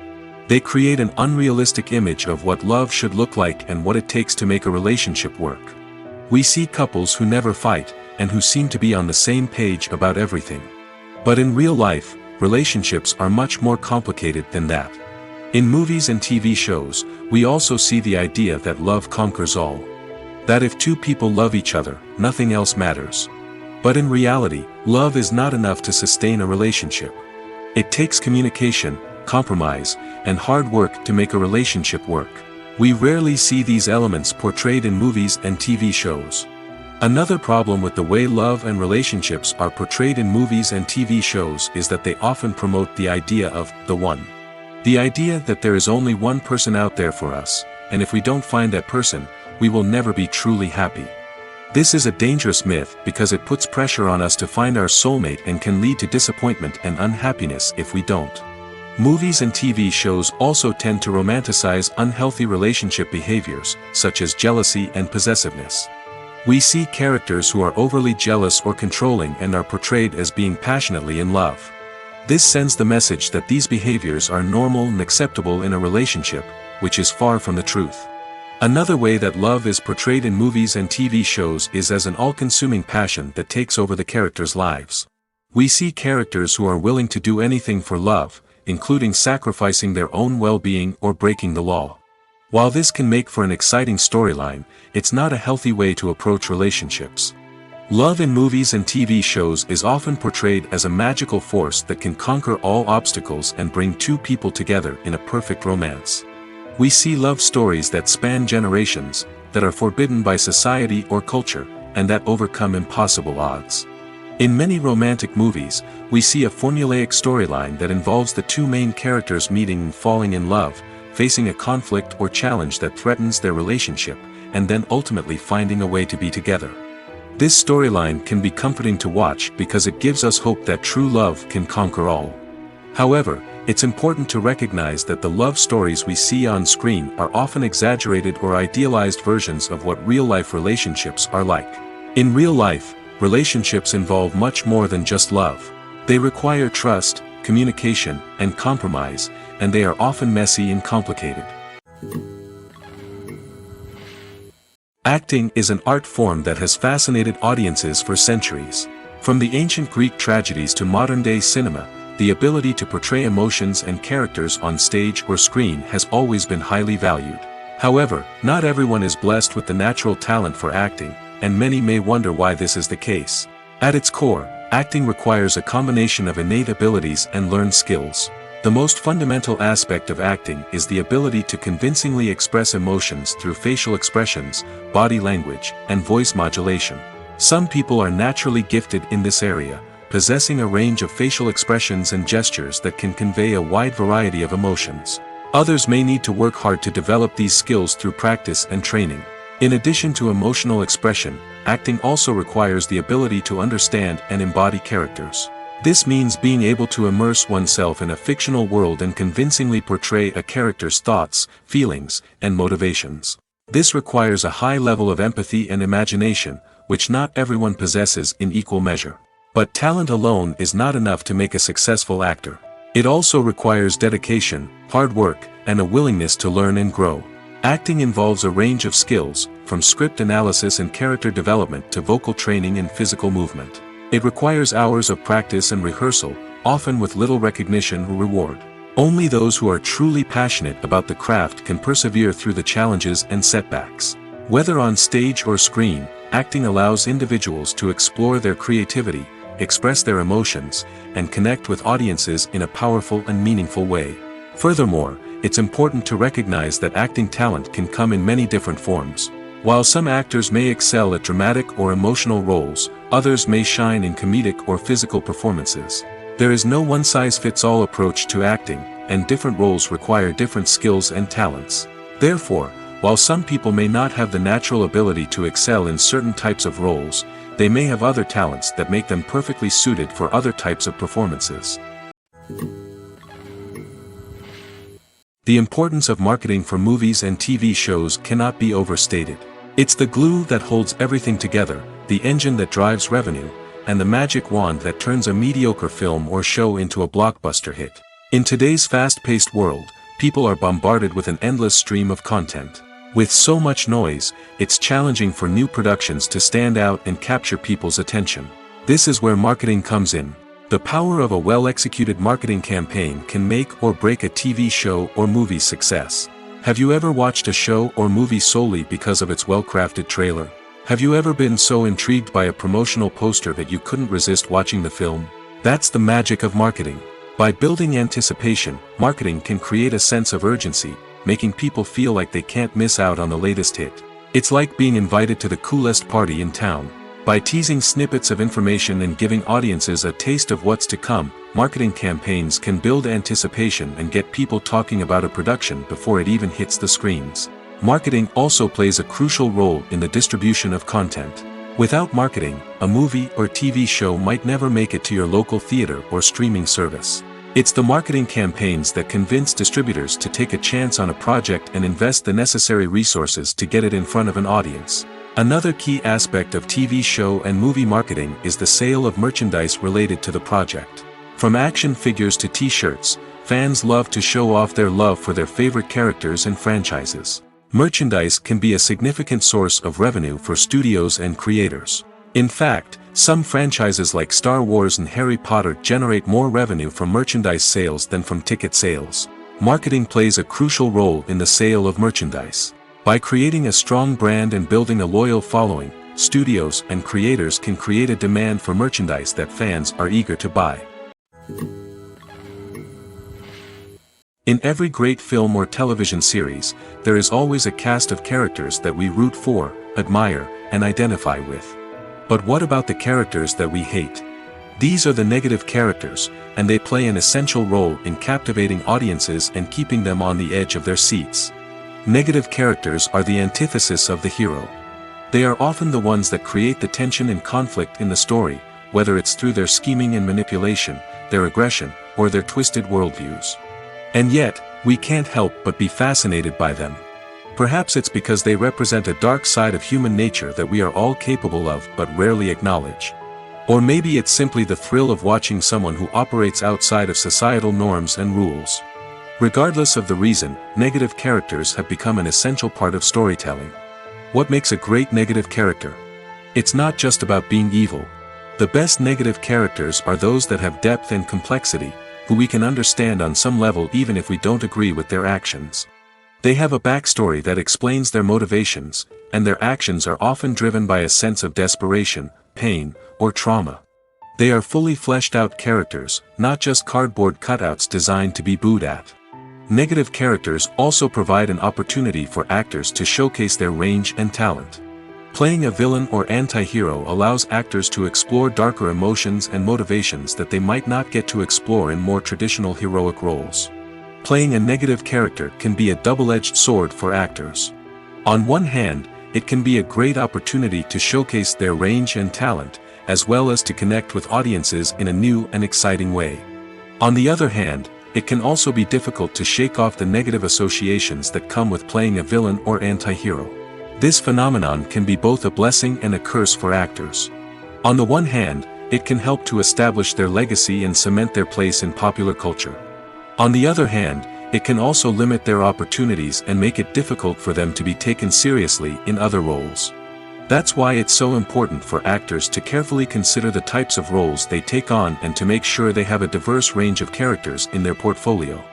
They create an unrealistic image of what love should look like and what it takes to make a relationship work. We see couples who never fight, and who seem to be on the same page about everything. But in real life, relationships are much more complicated than that. In movies and TV shows, we also see the idea that love conquers all. That if two people love each other, nothing else matters. But in reality, love is not enough to sustain a relationship. It takes communication, compromise, and hard work to make a relationship work. We rarely see these elements portrayed in movies and TV shows. Another problem with the way love and relationships are portrayed in movies and TV shows is that they often promote the idea of the one. The idea that there is only one person out there for us, and if we don't find that person, we will never be truly happy. This is a dangerous myth because it puts pressure on us to find our soulmate and can lead to disappointment and unhappiness if we don't. Movies and TV shows also tend to romanticize unhealthy relationship behaviors, such as jealousy and possessiveness. We see characters who are overly jealous or controlling and are portrayed as being passionately in love. This sends the message that these behaviors are normal and acceptable in a relationship, which is far from the truth. Another way that love is portrayed in movies and TV shows is as an all-consuming passion that takes over the characters' lives. We see characters who are willing to do anything for love, including sacrificing their own well-being or breaking the law. While this can make for an exciting storyline, it's not a healthy way to approach relationships. Love in movies and TV shows is often portrayed as a magical force that can conquer all obstacles and bring two people together in a perfect romance. We see love stories that span generations, that are forbidden by society or culture, and that overcome impossible odds. In many romantic movies, we see a formulaic storyline that involves the two main characters meeting and falling in love, facing a conflict or challenge that threatens their relationship, and then ultimately finding a way to be together. This storyline can be comforting to watch because it gives us hope that true love can conquer all. However, it's important to recognize that the love stories we see on screen are often exaggerated or idealized versions of what real-life relationships are like. In real life, relationships involve much more than just love. They require trust, communication, and compromise, and they are often messy and complicated. Acting is an art form that has fascinated audiences for centuries. From the ancient Greek tragedies to modern-day cinema, the ability to portray emotions and characters on stage or screen has always been highly valued. However, not everyone is blessed with the natural talent for acting, and many may wonder why this is the case. At its core, acting requires a combination of innate abilities and learned skills. The most fundamental aspect of acting is the ability to convincingly express emotions through facial expressions, body language, and voice modulation. Some people are naturally gifted in this area, possessing a range of facial expressions and gestures that can convey a wide variety of emotions. Others may need to work hard to develop these skills through practice and training. In addition to emotional expression, acting also requires the ability to understand and embody characters. This means being able to immerse oneself in a fictional world and convincingly portray a character's thoughts, feelings, and motivations. This requires a high level of empathy and imagination, which not everyone possesses in equal measure. But talent alone is not enough to make a successful actor. It also requires dedication, hard work, and a willingness to learn and grow. Acting involves a range of skills, from script analysis and character development to vocal training and physical movement. It requires hours of practice and rehearsal, often with little recognition or reward. Only those who are truly passionate about the craft can persevere through the challenges and setbacks. Whether on stage or screen, acting allows individuals to explore their creativity, express their emotions, and connect with audiences in a powerful and meaningful way. Furthermore, it's important to recognize that acting talent can come in many different forms. While some actors may excel at dramatic or emotional roles, others may shine in comedic or physical performances. There is no one-size-fits-all approach to acting, and different roles require different skills and talents. Therefore, while some people may not have the natural ability to excel in certain types of roles, they may have other talents that make them perfectly suited for other types of performances. The importance of marketing for movies and TV shows cannot be overstated. It's the glue that holds everything together, the engine that drives revenue, and the magic wand that turns a mediocre film or show into a blockbuster hit. In today's fast-paced world, people are bombarded with an endless stream of content. With so much noise, it's challenging for new productions to stand out and capture people's attention. This is where marketing comes in. The power of a well-executed marketing campaign can make or break a TV show or movie's success. Have you ever watched a show or movie solely because of its well-crafted trailer? Have you ever been so intrigued by a promotional poster that you couldn't resist watching the film? That's the magic of marketing. By building anticipation, marketing can create a sense of urgency, making people feel like they can't miss out on the latest hit. It's like being invited to the coolest party in town. By teasing snippets of information and giving audiences a taste of what's to come, marketing campaigns can build anticipation and get people talking about a production before it even hits the screens. Marketing also plays a crucial role in the distribution of content. Without marketing, a movie or TV show might never make it to your local theater or streaming service. It's the marketing campaigns that convince distributors to take a chance on a project and invest the necessary resources to get it in front of an audience. Another key aspect of TV show and movie marketing is the sale of merchandise related to the project. From action figures to t-shirts, fans love to show off their love for their favorite characters and franchises. Merchandise can be a significant source of revenue for studios and creators. In fact, some franchises like Star Wars and Harry Potter generate more revenue from merchandise sales than from ticket sales. Marketing plays a crucial role in the sale of merchandise. By creating a strong brand and building a loyal following, studios and creators can create a demand for merchandise that fans are eager to buy. In every great film or television series, there is always a cast of characters that we root for, admire, and identify with. But what about the characters that we hate? These are the negative characters, and they play an essential role in captivating audiences and keeping them on the edge of their seats. Negative characters are the antithesis of the hero. They are often the ones that create the tension and conflict in the story, whether it's through their scheming and manipulation, their aggression, or their twisted worldviews. And yet, we can't help but be fascinated by them. Perhaps it's because they represent a dark side of human nature that we are all capable of but rarely acknowledge. Or maybe it's simply the thrill of watching someone who operates outside of societal norms and rules. Regardless of the reason, negative characters have become an essential part of storytelling. What makes a great negative character? It's not just about being evil. The best negative characters are those that have depth and complexity, who we can understand on some level even if we don't agree with their actions. They have a backstory that explains their motivations, and their actions are often driven by a sense of desperation, pain, or trauma. They are fully fleshed out characters, not just cardboard cutouts designed to be booed at. Negative characters also provide an opportunity for actors to showcase their range and talent. Playing a villain or anti-hero allows actors to explore darker emotions and motivations that they might not get to explore in more traditional heroic roles. Playing a negative character can be a double-edged sword for actors. On one hand, it can be a great opportunity to showcase their range and talent, as well as to connect with audiences in a new and exciting way. On the other hand, it can also be difficult to shake off the negative associations that come with playing a villain or anti-hero. This phenomenon can be both a blessing and a curse for actors. On the one hand, it can help to establish their legacy and cement their place in popular culture. On the other hand, it can also limit their opportunities and make it difficult for them to be taken seriously in other roles. That's why it's so important for actors to carefully consider the types of roles they take on and to make sure they have a diverse range of characters in their portfolio.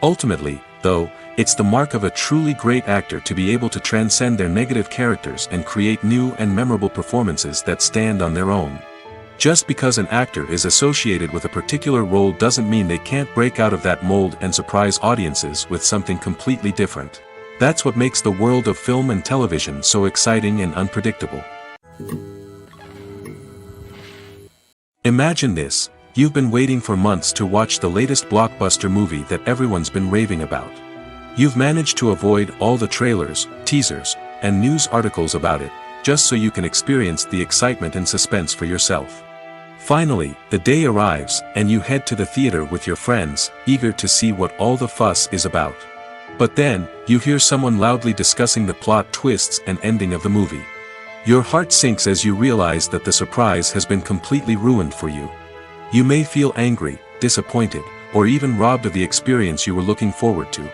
Ultimately, though, it's the mark of a truly great actor to be able to transcend their negative characters and create new and memorable performances that stand on their own. Just because an actor is associated with a particular role doesn't mean they can't break out of that mold and surprise audiences with something completely different. That's what makes the world of film and television so exciting and unpredictable. Imagine this: you've been waiting for months to watch the latest blockbuster movie that everyone's been raving about. You've managed to avoid all the trailers, teasers, and news articles about it, just so you can experience the excitement and suspense for yourself. Finally, the day arrives, and you head to the theater with your friends, eager to see what all the fuss is about. But then, you hear someone loudly discussing the plot twists and ending of the movie. Your heart sinks as you realize that the surprise has been completely ruined for you. You may feel angry, disappointed, or even robbed of the experience you were looking forward to.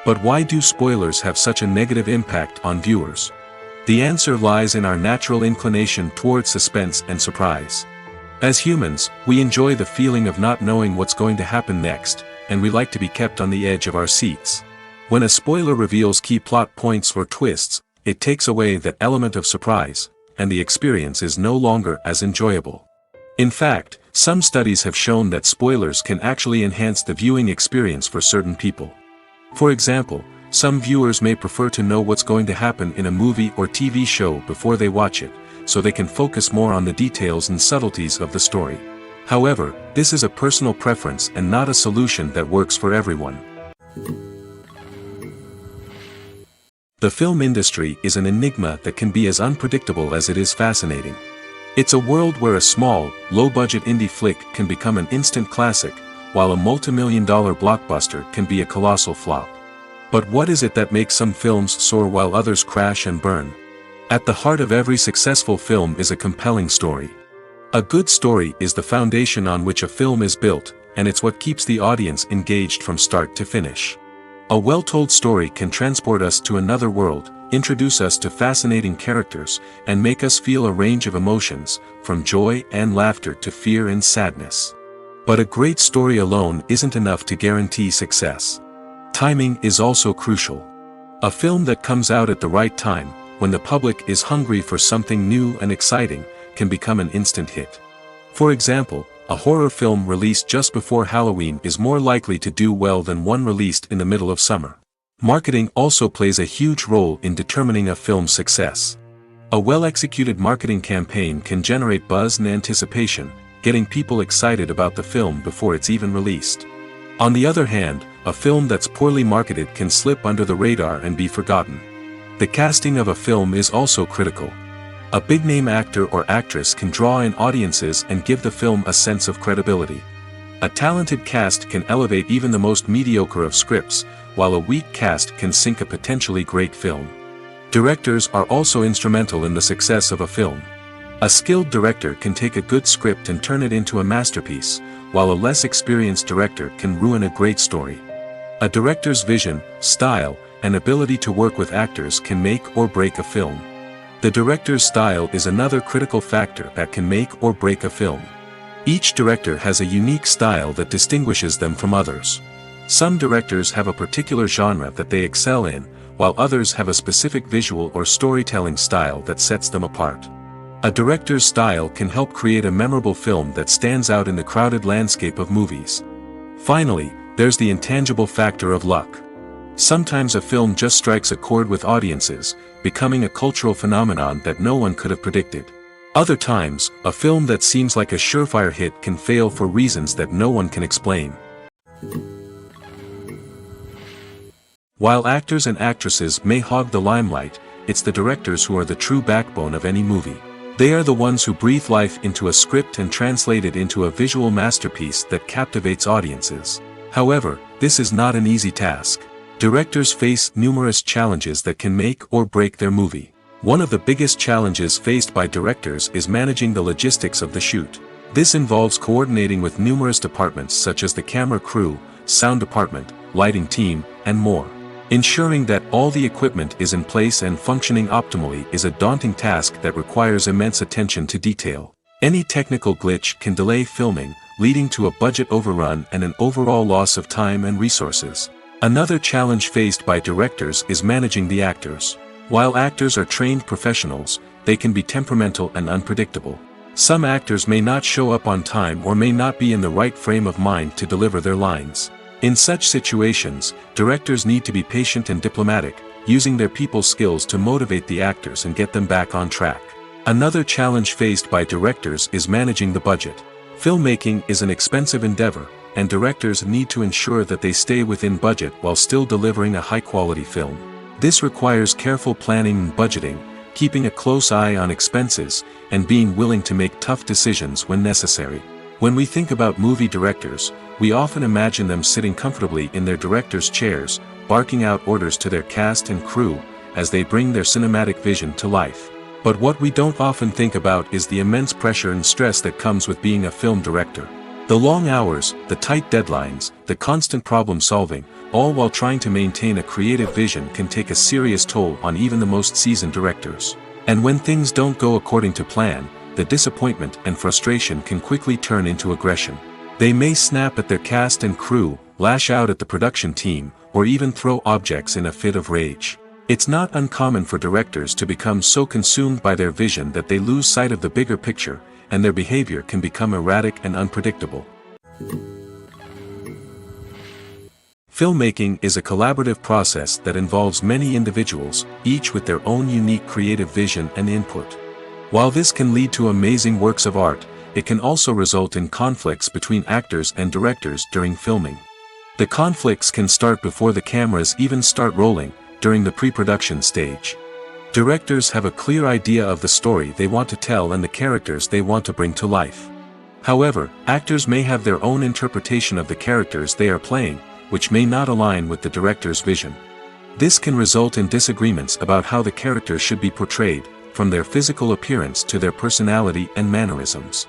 But why do spoilers have such a negative impact on viewers? The answer lies in our natural inclination toward suspense and surprise. As humans, we enjoy the feeling of not knowing what's going to happen next, and we like to be kept on the edge of our seats. When a spoiler reveals key plot points or twists, it takes away that element of surprise, and the experience is no longer as enjoyable. In fact, some studies have shown that spoilers can actually enhance the viewing experience for certain people. For example, some viewers may prefer to know what's going to happen in a movie or TV show before they watch it, so they can focus more on the details and subtleties of the story. However, this is a personal preference and not a solution that works for everyone. The film industry is an enigma that can be as unpredictable as it is fascinating. It's a world where a small, low-budget indie flick can become an instant classic, while a multi-million-dollar blockbuster can be a colossal flop. But what is it that makes some films soar while others crash and burn? At the heart of every successful film is a compelling story. A good story is the foundation on which a film is built, and it's what keeps the audience engaged from start to finish. A well-told story can transport us to another world, introduce us to fascinating characters, and make us feel a range of emotions, from joy and laughter to fear and sadness. But a great story alone isn't enough to guarantee success. Timing is also crucial. A film that comes out at the right time, when the public is hungry for something new and exciting, can become an instant hit. For example, a horror film released just before Halloween is more likely to do well than one released in the middle of summer. Marketing also plays a huge role in determining a film's success. A well-executed marketing campaign can generate buzz and anticipation, getting people excited about the film before it's even released. On the other hand, a film that's poorly marketed can slip under the radar and be forgotten. The casting of a film is also critical. A big-name actor or actress can draw in audiences and give the film a sense of credibility. A talented cast can elevate even the most mediocre of scripts, while a weak cast can sink a potentially great film. Directors are also instrumental in the success of a film. A skilled director can take a good script and turn it into a masterpiece, while a less experienced director can ruin a great story. A director's vision, style, and ability to work with actors can make or break a film. The director's style is another critical factor that can make or break a film. Each director has a unique style that distinguishes them from others. Some directors have a particular genre that they excel in, while others have a specific visual or storytelling style that sets them apart. A director's style can help create a memorable film that stands out in the crowded landscape of movies. Finally, there's the intangible factor of luck. Sometimes a film just strikes a chord with audiences, becoming a cultural phenomenon that no one could have predicted. Other times, a film that seems like a surefire hit can fail for reasons that no one can explain. While actors and actresses may hog the limelight, it's the directors who are the true backbone of any movie. They are the ones who breathe life into a script and translate it into a visual masterpiece that captivates audiences. However, this is not an easy task. Directors face numerous challenges that can make or break their movie. One of the biggest challenges faced by directors is managing the logistics of the shoot. This involves coordinating with numerous departments such as the camera crew, sound department, lighting team, and more. Ensuring that all the equipment is in place and functioning optimally is a daunting task that requires immense attention to detail. Any technical glitch can delay filming, leading to a budget overrun and an overall loss of time and resources. Another challenge faced by directors is managing the actors. While actors are trained professionals, they can be temperamental and unpredictable. Some actors may not show up on time or may not be in the right frame of mind to deliver their lines. In such situations, directors need to be patient and diplomatic, using their people skills to motivate the actors and get them back on track. Another challenge faced by directors is managing the budget. Filmmaking is an expensive endeavor, and directors need to ensure that they stay within budget while still delivering a high-quality film. This requires careful planning and budgeting, keeping a close eye on expenses, and being willing to make tough decisions when necessary. When we think about movie directors, we often imagine them sitting comfortably in their director's chairs, barking out orders to their cast and crew, as they bring their cinematic vision to life. But what we don't often think about is the immense pressure and stress that comes with being a film director. The long hours, the tight deadlines, the constant problem solving, all while trying to maintain a creative vision can take a serious toll on even the most seasoned directors. And when things don't go according to plan, the disappointment and frustration can quickly turn into aggression. They may snap at their cast and crew, lash out at the production team, or even throw objects in a fit of rage. It's not uncommon for directors to become so consumed by their vision that they lose sight of the bigger picture, and their behavior can become erratic and unpredictable. Filmmaking is a collaborative process that involves many individuals, each with their own unique creative vision and input. While this can lead to amazing works of art, it can also result in conflicts between actors and directors during filming. The conflicts can start before the cameras even start rolling, during the pre-production stage. Directors have a clear idea of the story they want to tell and the characters they want to bring to life. However, actors may have their own interpretation of the characters they are playing, which may not align with the director's vision. This can result in disagreements about how the characters should be portrayed, from their physical appearance to their personality and mannerisms.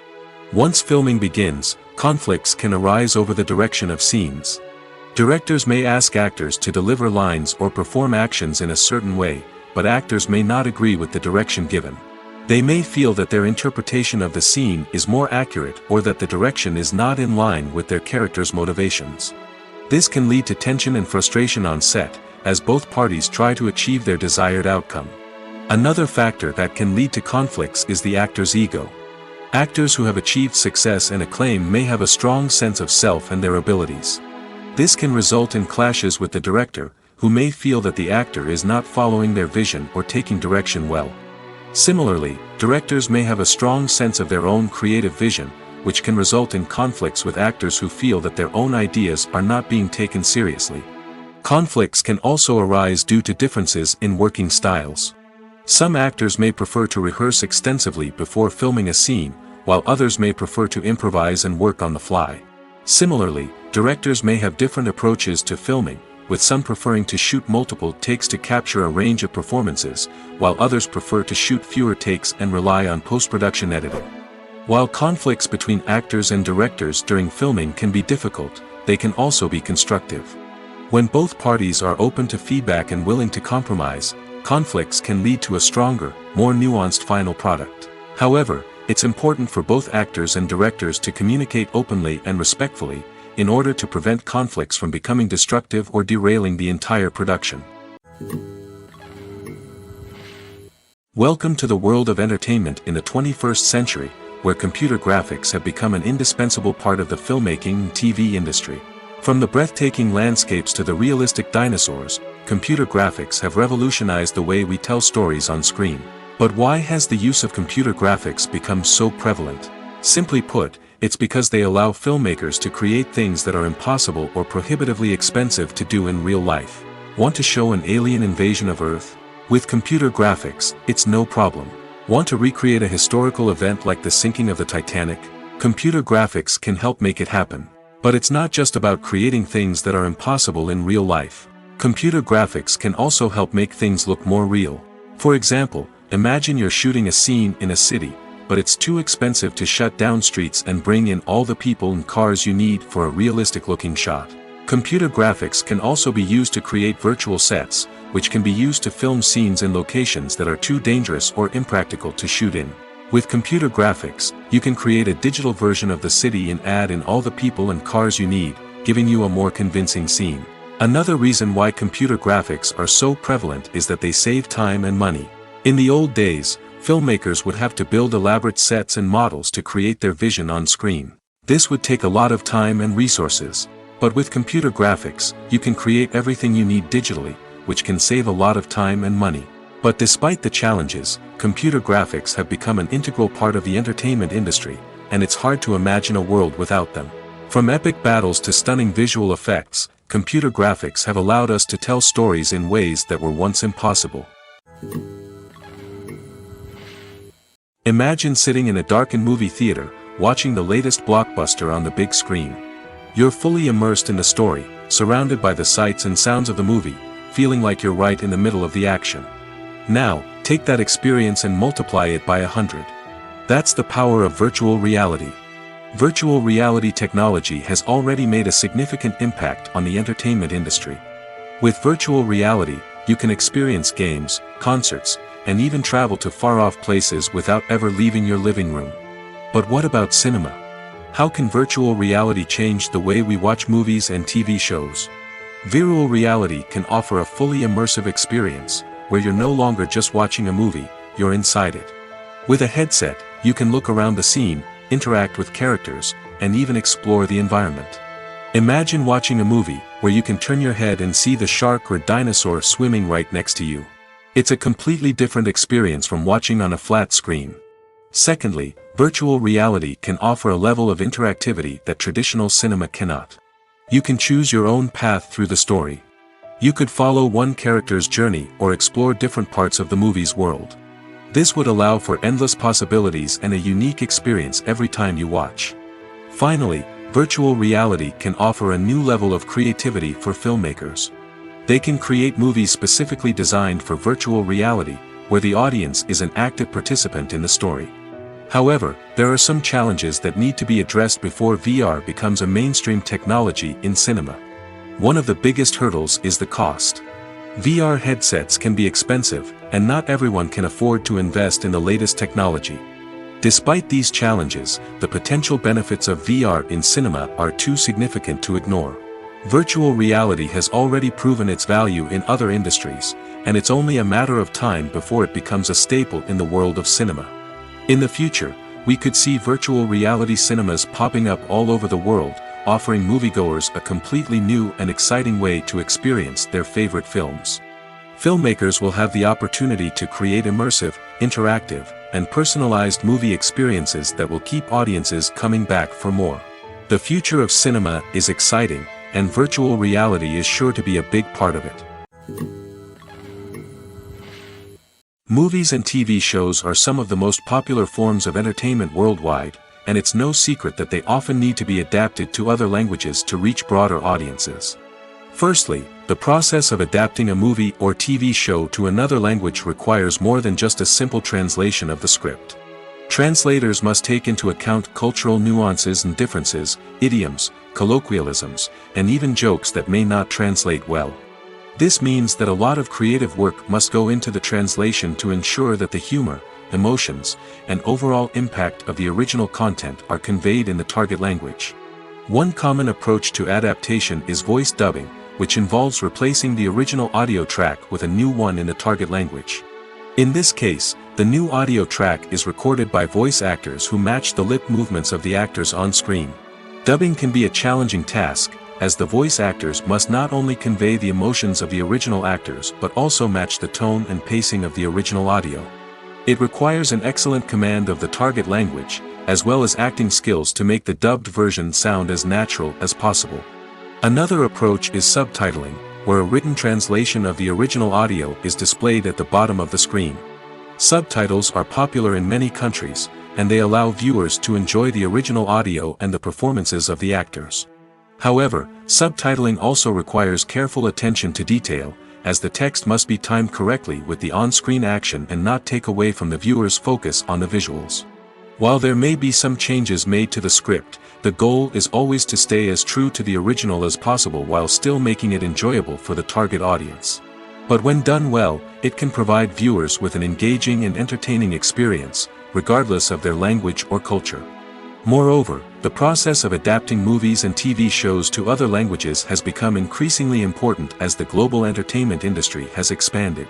Once filming begins, conflicts can arise over the direction of scenes. Directors may ask actors to deliver lines or perform actions in a certain way, but actors may not agree with the direction given. They may feel that their interpretation of the scene is more accurate or that the direction is not in line with their character's motivations. This can lead to tension and frustration on set, as both parties try to achieve their desired outcome. Another factor that can lead to conflicts is the actor's ego. Actors who have achieved success and acclaim may have a strong sense of self and their abilities. This can result in clashes with the director, who may feel that the actor is not following their vision or taking direction well. Similarly, directors may have a strong sense of their own creative vision, which can result in conflicts with actors who feel that their own ideas are not being taken seriously. Conflicts can also arise due to differences in working styles. Some actors may prefer to rehearse extensively before filming a scene, while others may prefer to improvise and work on the fly. Similarly, directors may have different approaches to filming, with some preferring to shoot multiple takes to capture a range of performances, while others prefer to shoot fewer takes and rely on post-production editing. While conflicts between actors and directors during filming can be difficult, they can also be constructive. When both parties are open to feedback and willing to compromise, conflicts can lead to a stronger, more nuanced final product. However, it's important for both actors and directors to communicate openly and respectfully, in order to prevent conflicts from becoming destructive or derailing the entire production. Welcome to the world of entertainment in the 21st century, where computer graphics have become an indispensable part of the filmmaking and TV industry. From the breathtaking landscapes to the realistic dinosaurs, computer graphics have revolutionized the way we tell stories on screen. But why has the use of computer graphics become so prevalent? Simply put, it's because they allow filmmakers to create things that are impossible or prohibitively expensive to do in real life. Want to show an alien invasion of Earth? With computer graphics, it's no problem. Want to recreate a historical event like the sinking of the Titanic? Computer graphics can help make it happen. But it's not just about creating things that are impossible in real life. Computer graphics can also help make things look more real. For example, imagine you're shooting a scene in a city, but it's too expensive to shut down streets and bring in all the people and cars you need for a realistic-looking shot. Computer graphics can also be used to create virtual sets, which can be used to film scenes in locations that are too dangerous or impractical to shoot in. With computer graphics, you can create a digital version of the city and add in all the people and cars you need, giving you a more convincing scene. Another reason why computer graphics are so prevalent is that they save time and money. In the old days, filmmakers would have to build elaborate sets and models to create their vision on screen. This would take a lot of time and resources. But with computer graphics, you can create everything you need digitally, which can save a lot of time and money. But despite the challenges, computer graphics have become an integral part of the entertainment industry, and it's hard to imagine a world without them. From epic battles to stunning visual effects, computer graphics have allowed us to tell stories in ways that were once impossible. Imagine sitting in a darkened movie theater, watching the latest blockbuster on the big screen. You're fully immersed in the story, surrounded by the sights and sounds of the movie, feeling like you're right in the middle of the action. Now, take that experience and multiply it by 100. That's the power of virtual reality. Virtual reality technology has already made a significant impact on the entertainment industry. With virtual reality, you can experience games, concerts, and even travel to far-off places without ever leaving your living room. But what about cinema? How can virtual reality change the way we watch movies and TV shows? Virtual reality can offer a fully immersive experience, where you're no longer just watching a movie, you're inside it. With a headset, you can look around the scene, interact with characters, and even explore the environment. Imagine watching a movie, where you can turn your head and see the shark or dinosaur swimming right next to you. It's a completely different experience from watching on a flat screen. Secondly, virtual reality can offer a level of interactivity that traditional cinema cannot. You can choose your own path through the story. You could follow one character's journey or explore different parts of the movie's world. This would allow for endless possibilities and a unique experience every time you watch. Finally, virtual reality can offer a new level of creativity for filmmakers. They can create movies specifically designed for virtual reality, where the audience is an active participant in the story. However, there are some challenges that need to be addressed before VR becomes a mainstream technology in cinema. One of the biggest hurdles is the cost. VR headsets can be expensive, and not everyone can afford to invest in the latest technology. Despite these challenges, the potential benefits of VR in cinema are too significant to ignore. Virtual reality has already proven its value in other industries, and it's only a matter of time before it becomes a staple in the world of cinema. In the future, we could see virtual reality cinemas popping up all over the world, offering moviegoers a completely new and exciting way to experience their favorite films. Filmmakers will have the opportunity to create immersive, interactive, and personalized movie experiences that will keep audiences coming back for more. The future of cinema is exciting, and virtual reality is sure to be a big part of it. Movies and TV shows are some of the most popular forms of entertainment worldwide, and it's no secret that they often need to be adapted to other languages to reach broader audiences. Firstly, the process of adapting a movie or TV show to another language requires more than just a simple translation of the script. Translators must take into account cultural nuances and differences, idioms, colloquialisms, and even jokes that may not translate well. This means that a lot of creative work must go into the translation to ensure that the humor, emotions, and overall impact of the original content are conveyed in the target language. One common approach to adaptation is voice dubbing, which involves replacing the original audio track with a new one in the target language. In this case, the new audio track is recorded by voice actors who match the lip movements of the actors on screen. Dubbing can be a challenging task, as the voice actors must not only convey the emotions of the original actors but also match the tone and pacing of the original audio. It requires an excellent command of the target language, as well as acting skills to make the dubbed version sound as natural as possible. Another approach is subtitling, where a written translation of the original audio is displayed at the bottom of the screen. Subtitles are popular in many countries, and they allow viewers to enjoy the original audio and the performances of the actors. However, subtitling also requires careful attention to detail, as the text must be timed correctly with the on-screen action and not take away from the viewer's focus on the visuals. While there may be some changes made to the script, the goal is always to stay as true to the original as possible while still making it enjoyable for the target audience. But when done well, it can provide viewers with an engaging and entertaining experience, regardless of their language or culture. Moreover, the process of adapting movies and TV shows to other languages has become increasingly important as the global entertainment industry has expanded.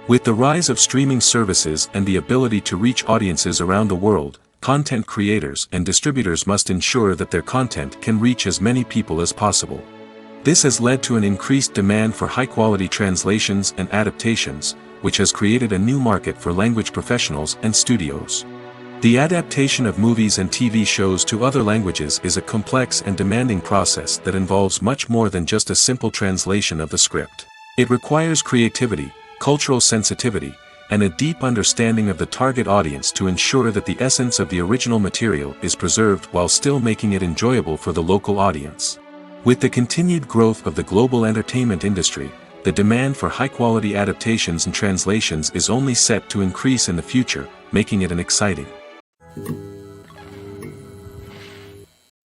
With the rise of streaming services and the ability to reach audiences around the world, content creators and distributors must ensure that their content can reach as many people as possible. This has led to an increased demand for high-quality translations and adaptations, which has created a new market for language professionals and studios. The adaptation of movies and TV shows to other languages is a complex and demanding process that involves much more than just a simple translation of the script. It requires creativity, cultural sensitivity, and a deep understanding of the target audience to ensure that the essence of the original material is preserved while still making it enjoyable for the local audience. With the continued growth of the global entertainment industry, the demand for high-quality adaptations and translations is only set to increase in the future, making it an exciting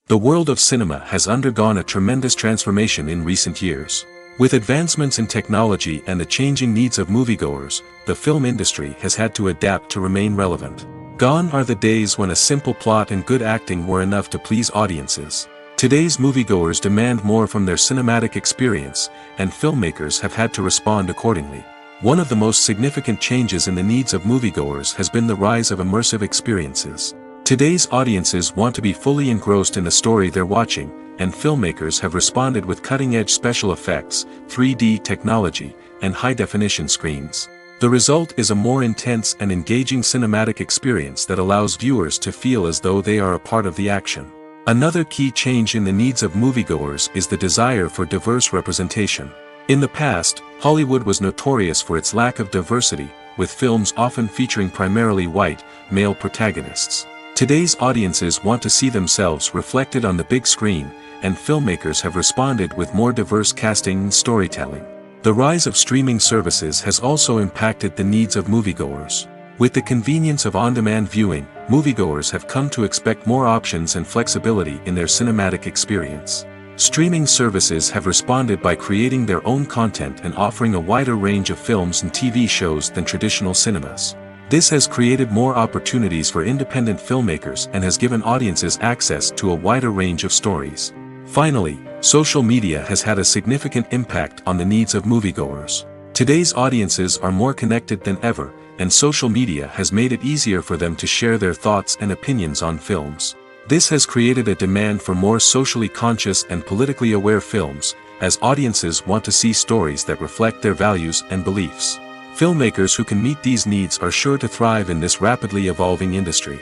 The world of cinema has undergone a tremendous transformation in recent years. With advancements in technology and the changing needs of moviegoers, the film industry has had to adapt to remain relevant. Gone are the days when a simple plot and good acting were enough to please audiences. Today's moviegoers demand more from their cinematic experience, and filmmakers have had to respond accordingly. One of the most significant changes in the needs of moviegoers has been the rise of immersive experiences. Today's audiences want to be fully engrossed in the story they're watching, and filmmakers have responded with cutting-edge special effects, 3D technology, and high-definition screens. The result is a more intense and engaging cinematic experience that allows viewers to feel as though they are a part of the action. Another key change in the needs of moviegoers is the desire for diverse representation. In the past, Hollywood was notorious for its lack of diversity, with films often featuring primarily white, male protagonists. Today's audiences want to see themselves reflected on the big screen, and filmmakers have responded with more diverse casting and storytelling. The rise of streaming services has also impacted the needs of moviegoers. With the convenience of on-demand viewing, moviegoers have come to expect more options and flexibility in their cinematic experience. Streaming services have responded by creating their own content and offering a wider range of films and TV shows than traditional cinemas. This has created more opportunities for independent filmmakers and has given audiences access to a wider range of stories. Finally, social media has had a significant impact on the needs of moviegoers. Today's audiences are more connected than ever, and social media has made it easier for them to share their thoughts and opinions on films. This has created a demand for more socially conscious and politically aware films, as audiences want to see stories that reflect their values and beliefs. Filmmakers who can meet these needs are sure to thrive in this rapidly evolving industry.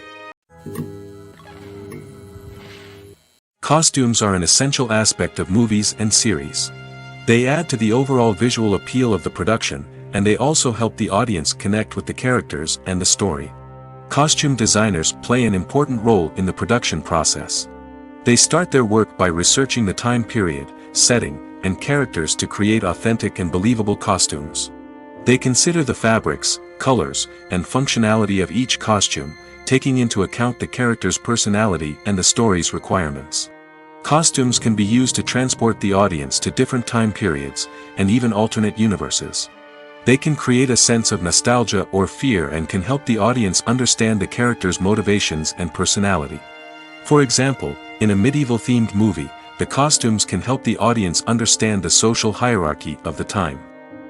Costumes are an essential aspect of movies and series. They add to the overall visual appeal of the production, and they also help the audience connect with the characters and the story. Costume designers play an important role in the production process. They start their work by researching the time period, setting, and characters to create authentic and believable costumes. They consider the fabrics, colors, and functionality of each costume, taking into account the character's personality and the story's requirements. Costumes can be used to transport the audience to different time periods, and even alternate universes. They can create a sense of nostalgia or fear and can help the audience understand the character's motivations and personality. For example, in a medieval-themed movie, the costumes can help the audience understand the social hierarchy of the time.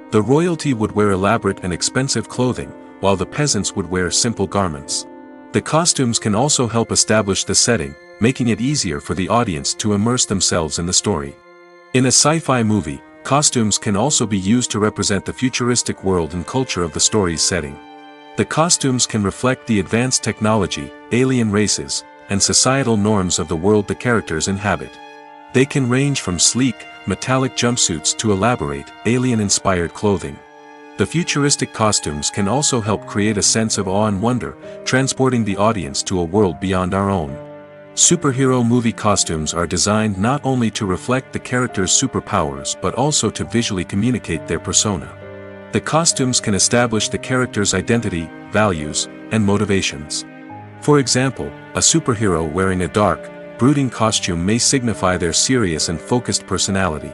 The royalty would wear elaborate and expensive clothing, while the peasants would wear simple garments. The costumes can also help establish the setting, making it easier for the audience to immerse themselves in the story. In a sci-fi movie, costumes can also be used to represent the futuristic world and culture of the story's setting. The costumes can reflect the advanced technology, alien races, and societal norms of the world the characters inhabit. They can range from sleek, metallic jumpsuits to elaborate, alien-inspired clothing. The futuristic costumes can also help create a sense of awe and wonder, transporting the audience to a world beyond our own. Superhero movie costumes are designed not only to reflect the character's superpowers but also to visually communicate their persona. The costumes can establish the character's identity, values, and motivations. For example, a superhero wearing a dark, brooding costume may signify their serious and focused personality.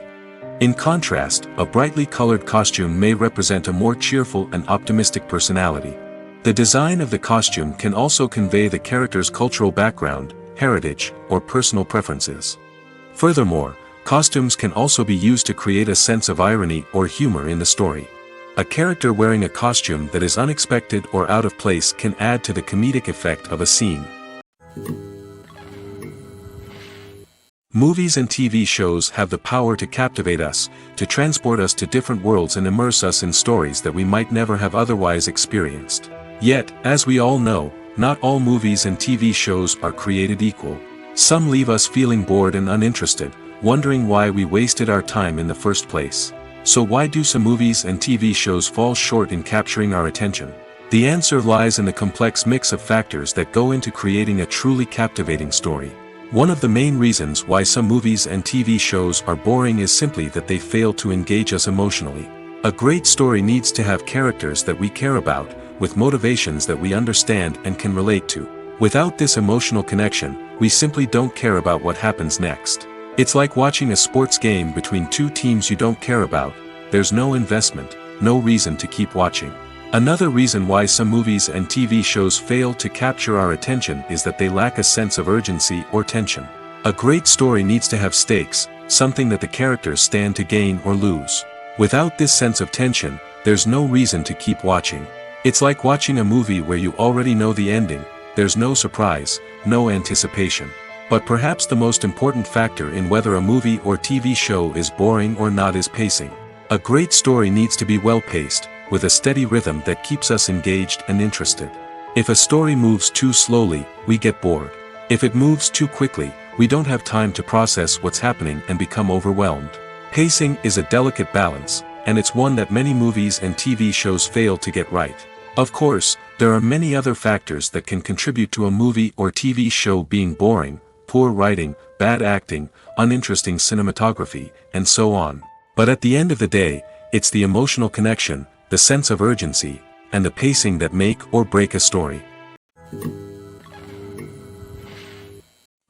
In contrast, a brightly colored costume may represent a more cheerful and optimistic personality. The design of the costume can also convey the character's cultural background, heritage, or personal preferences. Furthermore, costumes can also be used to create a sense of irony or humor in the story. A character wearing a costume that is unexpected or out of place can add to the comedic effect of a scene. Movies and TV shows have the power to captivate us, to transport us to different worlds and immerse us in stories that we might never have otherwise experienced. Yet, as we all know, not all movies and TV shows are created equal. Some leave us feeling bored and uninterested, wondering why we wasted our time in the first place. So why do some movies and TV shows fall short in capturing our attention? The answer lies in the complex mix of factors that go into creating a truly captivating story. One of the main reasons why some movies and TV shows are boring is simply that they fail to engage us emotionally. A great story needs to have characters that we care about, with motivations that we understand and can relate to. Without this emotional connection, we simply don't care about what happens next. It's like watching a sports game between two teams you don't care about. There's no investment, no reason to keep watching. Another reason why some movies and TV shows fail to capture our attention is that they lack a sense of urgency or tension. A great story needs to have stakes, something that the characters stand to gain or lose. Without this sense of tension, there's no reason to keep watching. It's like watching a movie where you already know the ending. There's no surprise, no anticipation. But perhaps the most important factor in whether a movie or TV show is boring or not is pacing. A great story needs to be well-paced, with a steady rhythm that keeps us engaged and interested. If a story moves too slowly, we get bored. If it moves too quickly, we don't have time to process what's happening and become overwhelmed. Pacing is a delicate balance, and it's one that many movies and TV shows fail to get right. Of course, there are many other factors that can contribute to a movie or TV show being boring: poor writing, bad acting, uninteresting cinematography, and so on. But at the end of the day, it's the emotional connection, the sense of urgency, and the pacing that make or break a story.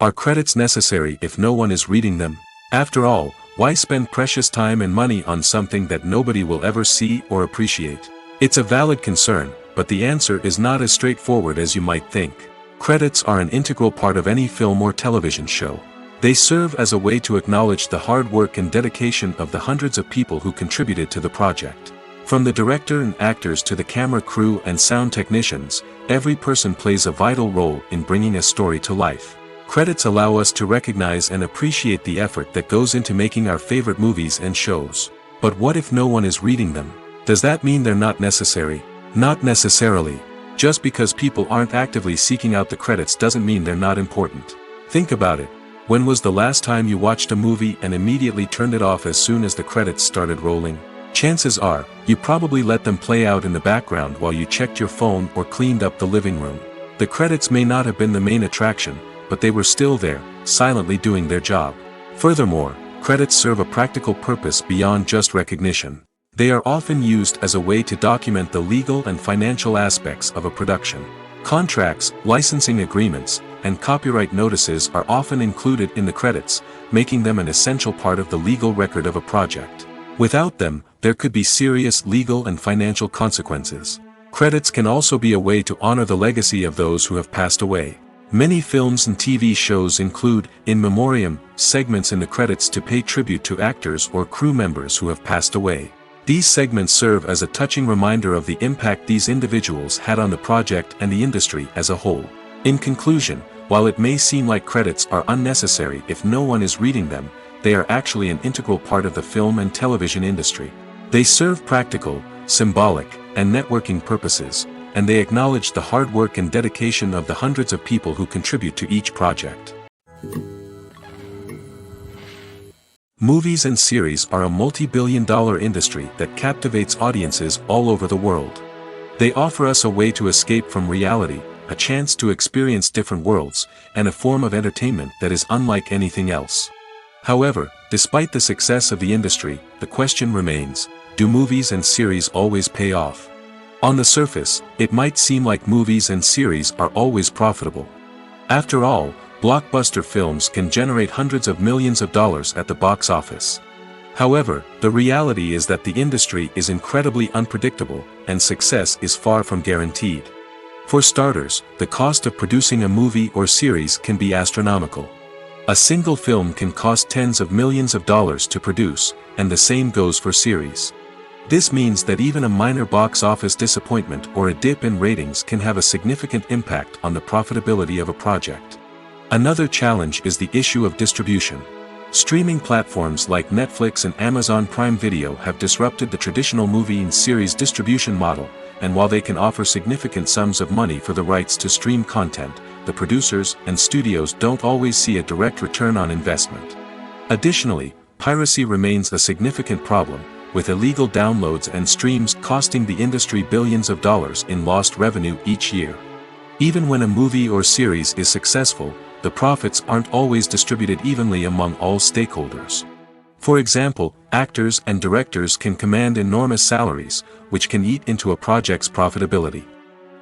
Are credits necessary if no one is reading them? After all, why spend precious time and money on something that nobody will ever see or appreciate? It's a valid concern, but the answer is not as straightforward as you might think. Credits are an integral part of any film or television show. They serve as a way to acknowledge the hard work and dedication of the hundreds of people who contributed to the project. From the director and actors to the camera crew and sound technicians, every person plays a vital role in bringing a story to life. Credits allow us to recognize and appreciate the effort that goes into making our favorite movies and shows. But what if no one is reading them? Does that mean they're not necessary? Not necessarily. Just because people aren't actively seeking out the credits doesn't mean they're not important. Think about it. When was the last time you watched a movie and immediately turned it off as soon as the credits started rolling? Chances are, you probably let them play out in the background while you checked your phone or cleaned up the living room. The credits may not have been the main attraction, but they were still there, silently doing their job. Furthermore, credits serve a practical purpose beyond just recognition. They are often used as a way to document the legal and financial aspects of a production. Contracts, licensing agreements, and copyright notices are often included in the credits, making them an essential part of the legal record of a project. Without them, there could be serious legal and financial consequences. Credits can also be a way to honor the legacy of those who have passed away. Many films and TV shows include, in memoriam, segments in the credits to pay tribute to actors or crew members who have passed away. These segments serve as a touching reminder of the impact these individuals had on the project and the industry as a whole. In conclusion, while it may seem like credits are unnecessary if no one is reading them, they are actually an integral part of the film and television industry. They serve practical, symbolic, and networking purposes, and they acknowledge the hard work and dedication of the hundreds of people who contribute to each project. Movies and series are a multi-billion-dollar industry that captivates audiences all over the world. They offer us a way to escape from reality, a chance to experience different worlds, and a form of entertainment that is unlike anything else. However, despite the success of the industry, the question remains, do movies and series always pay off? On the surface, it might seem like movies and series are always profitable. After all, blockbuster films can generate hundreds of millions of dollars at the box office. However, the reality is that the industry is incredibly unpredictable, and success is far from guaranteed. For starters, the cost of producing a movie or series can be astronomical. A single film can cost tens of millions of dollars to produce, and the same goes for series. This means that even a minor box office disappointment or a dip in ratings can have a significant impact on the profitability of a project. Another challenge is the issue of distribution. Streaming platforms like Netflix and Amazon Prime Video have disrupted the traditional movie and series distribution model, and while they can offer significant sums of money for the rights to stream content, the producers and studios don't always see a direct return on investment. Additionally, piracy remains a significant problem, with illegal downloads and streams costing the industry billions of dollars in lost revenue each year. Even when a movie or series is successful, the profits aren't always distributed evenly among all stakeholders. For example, actors and directors can command enormous salaries, which can eat into a project's profitability.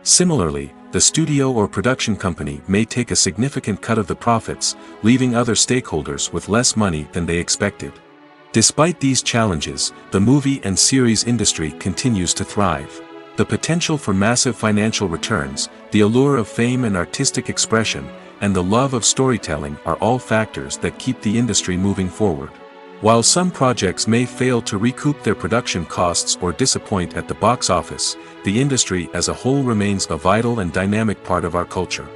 Similarly, the studio or production company may take a significant cut of the profits, leaving other stakeholders with less money than they expected. Despite these challenges, the movie and series industry continues to thrive. The potential for massive financial returns, the allure of fame and artistic expression, and the love of storytelling are all factors that keep the industry moving forward. While some projects may fail to recoup their production costs or disappoint at the box office, the industry as a whole remains a vital and dynamic part of our culture.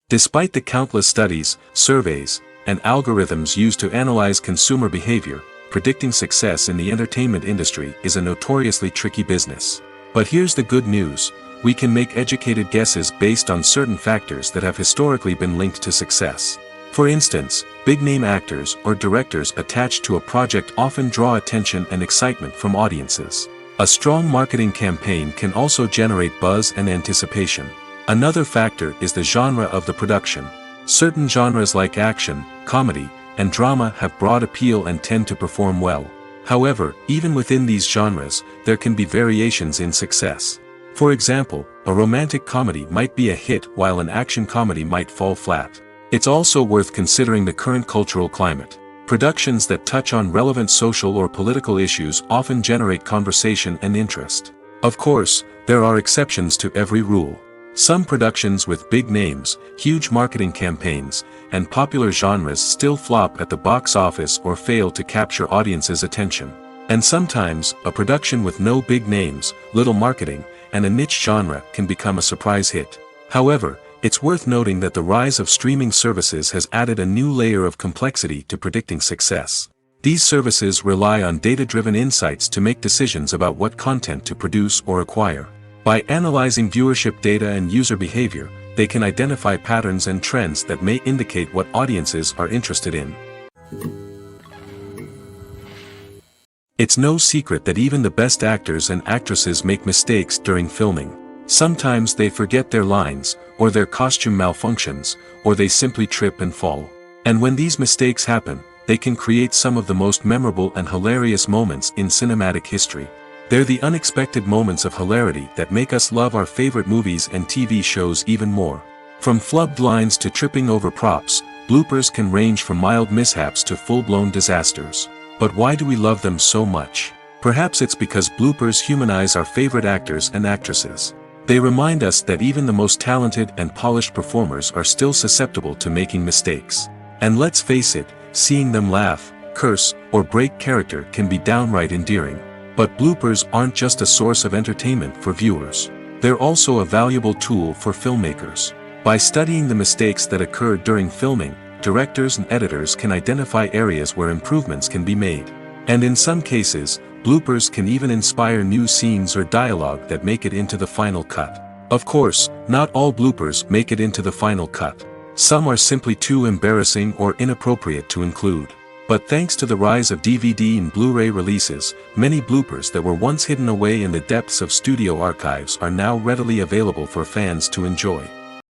Despite the countless studies, surveys, and algorithms used to analyze consumer behavior, predicting success in the entertainment industry is a notoriously tricky business. But here's the good news: we can make educated guesses based on certain factors that have historically been linked to success. For instance, big-name actors or directors attached to a project often draw attention and excitement from audiences. A strong marketing campaign can also generate buzz and anticipation. Another factor is the genre of the production. Certain genres like action, comedy, and drama have broad appeal and tend to perform well. However, even within these genres, there can be variations in success. For example, a romantic comedy might be a hit while an action comedy might fall flat. It's also worth considering the current cultural climate. Productions that touch on relevant social or political issues often generate conversation and interest. Of course, there are exceptions to every rule. Some productions with big names, huge marketing campaigns, and popular genres still flop at the box office or fail to capture audiences' attention. And sometimes, a production with no big names, little marketing, and a niche genre can become a surprise hit. However, it's worth noting that the rise of streaming services has added a new layer of complexity to predicting success. These services rely on data-driven insights to make decisions about what content to produce or acquire. By analyzing viewership data and user behavior, they can identify patterns and trends that may indicate what audiences are interested in. It's no secret that even the best actors and actresses make mistakes during filming. Sometimes they forget their lines, or their costume malfunctions, or they simply trip and fall. And when these mistakes happen, they can create some of the most memorable and hilarious moments in cinematic history. They're the unexpected moments of hilarity that make us love our favorite movies and TV shows even more. From flubbed lines to tripping over props, bloopers can range from mild mishaps to full-blown disasters. But why do we love them so much? Perhaps it's because bloopers humanize our favorite actors and actresses. They remind us that even the most talented and polished performers are still susceptible to making mistakes. And let's face it, seeing them laugh, curse, or break character can be downright endearing. But bloopers aren't just a source of entertainment for viewers. They're also a valuable tool for filmmakers. By studying the mistakes that occur during filming, directors and editors can identify areas where improvements can be made. And in some cases, bloopers can even inspire new scenes or dialogue that make it into the final cut. Of course, not all bloopers make it into the final cut. Some are simply too embarrassing or inappropriate to include. But thanks to the rise of DVD and Blu-ray releases, many bloopers that were once hidden away in the depths of studio archives are now readily available for fans to enjoy.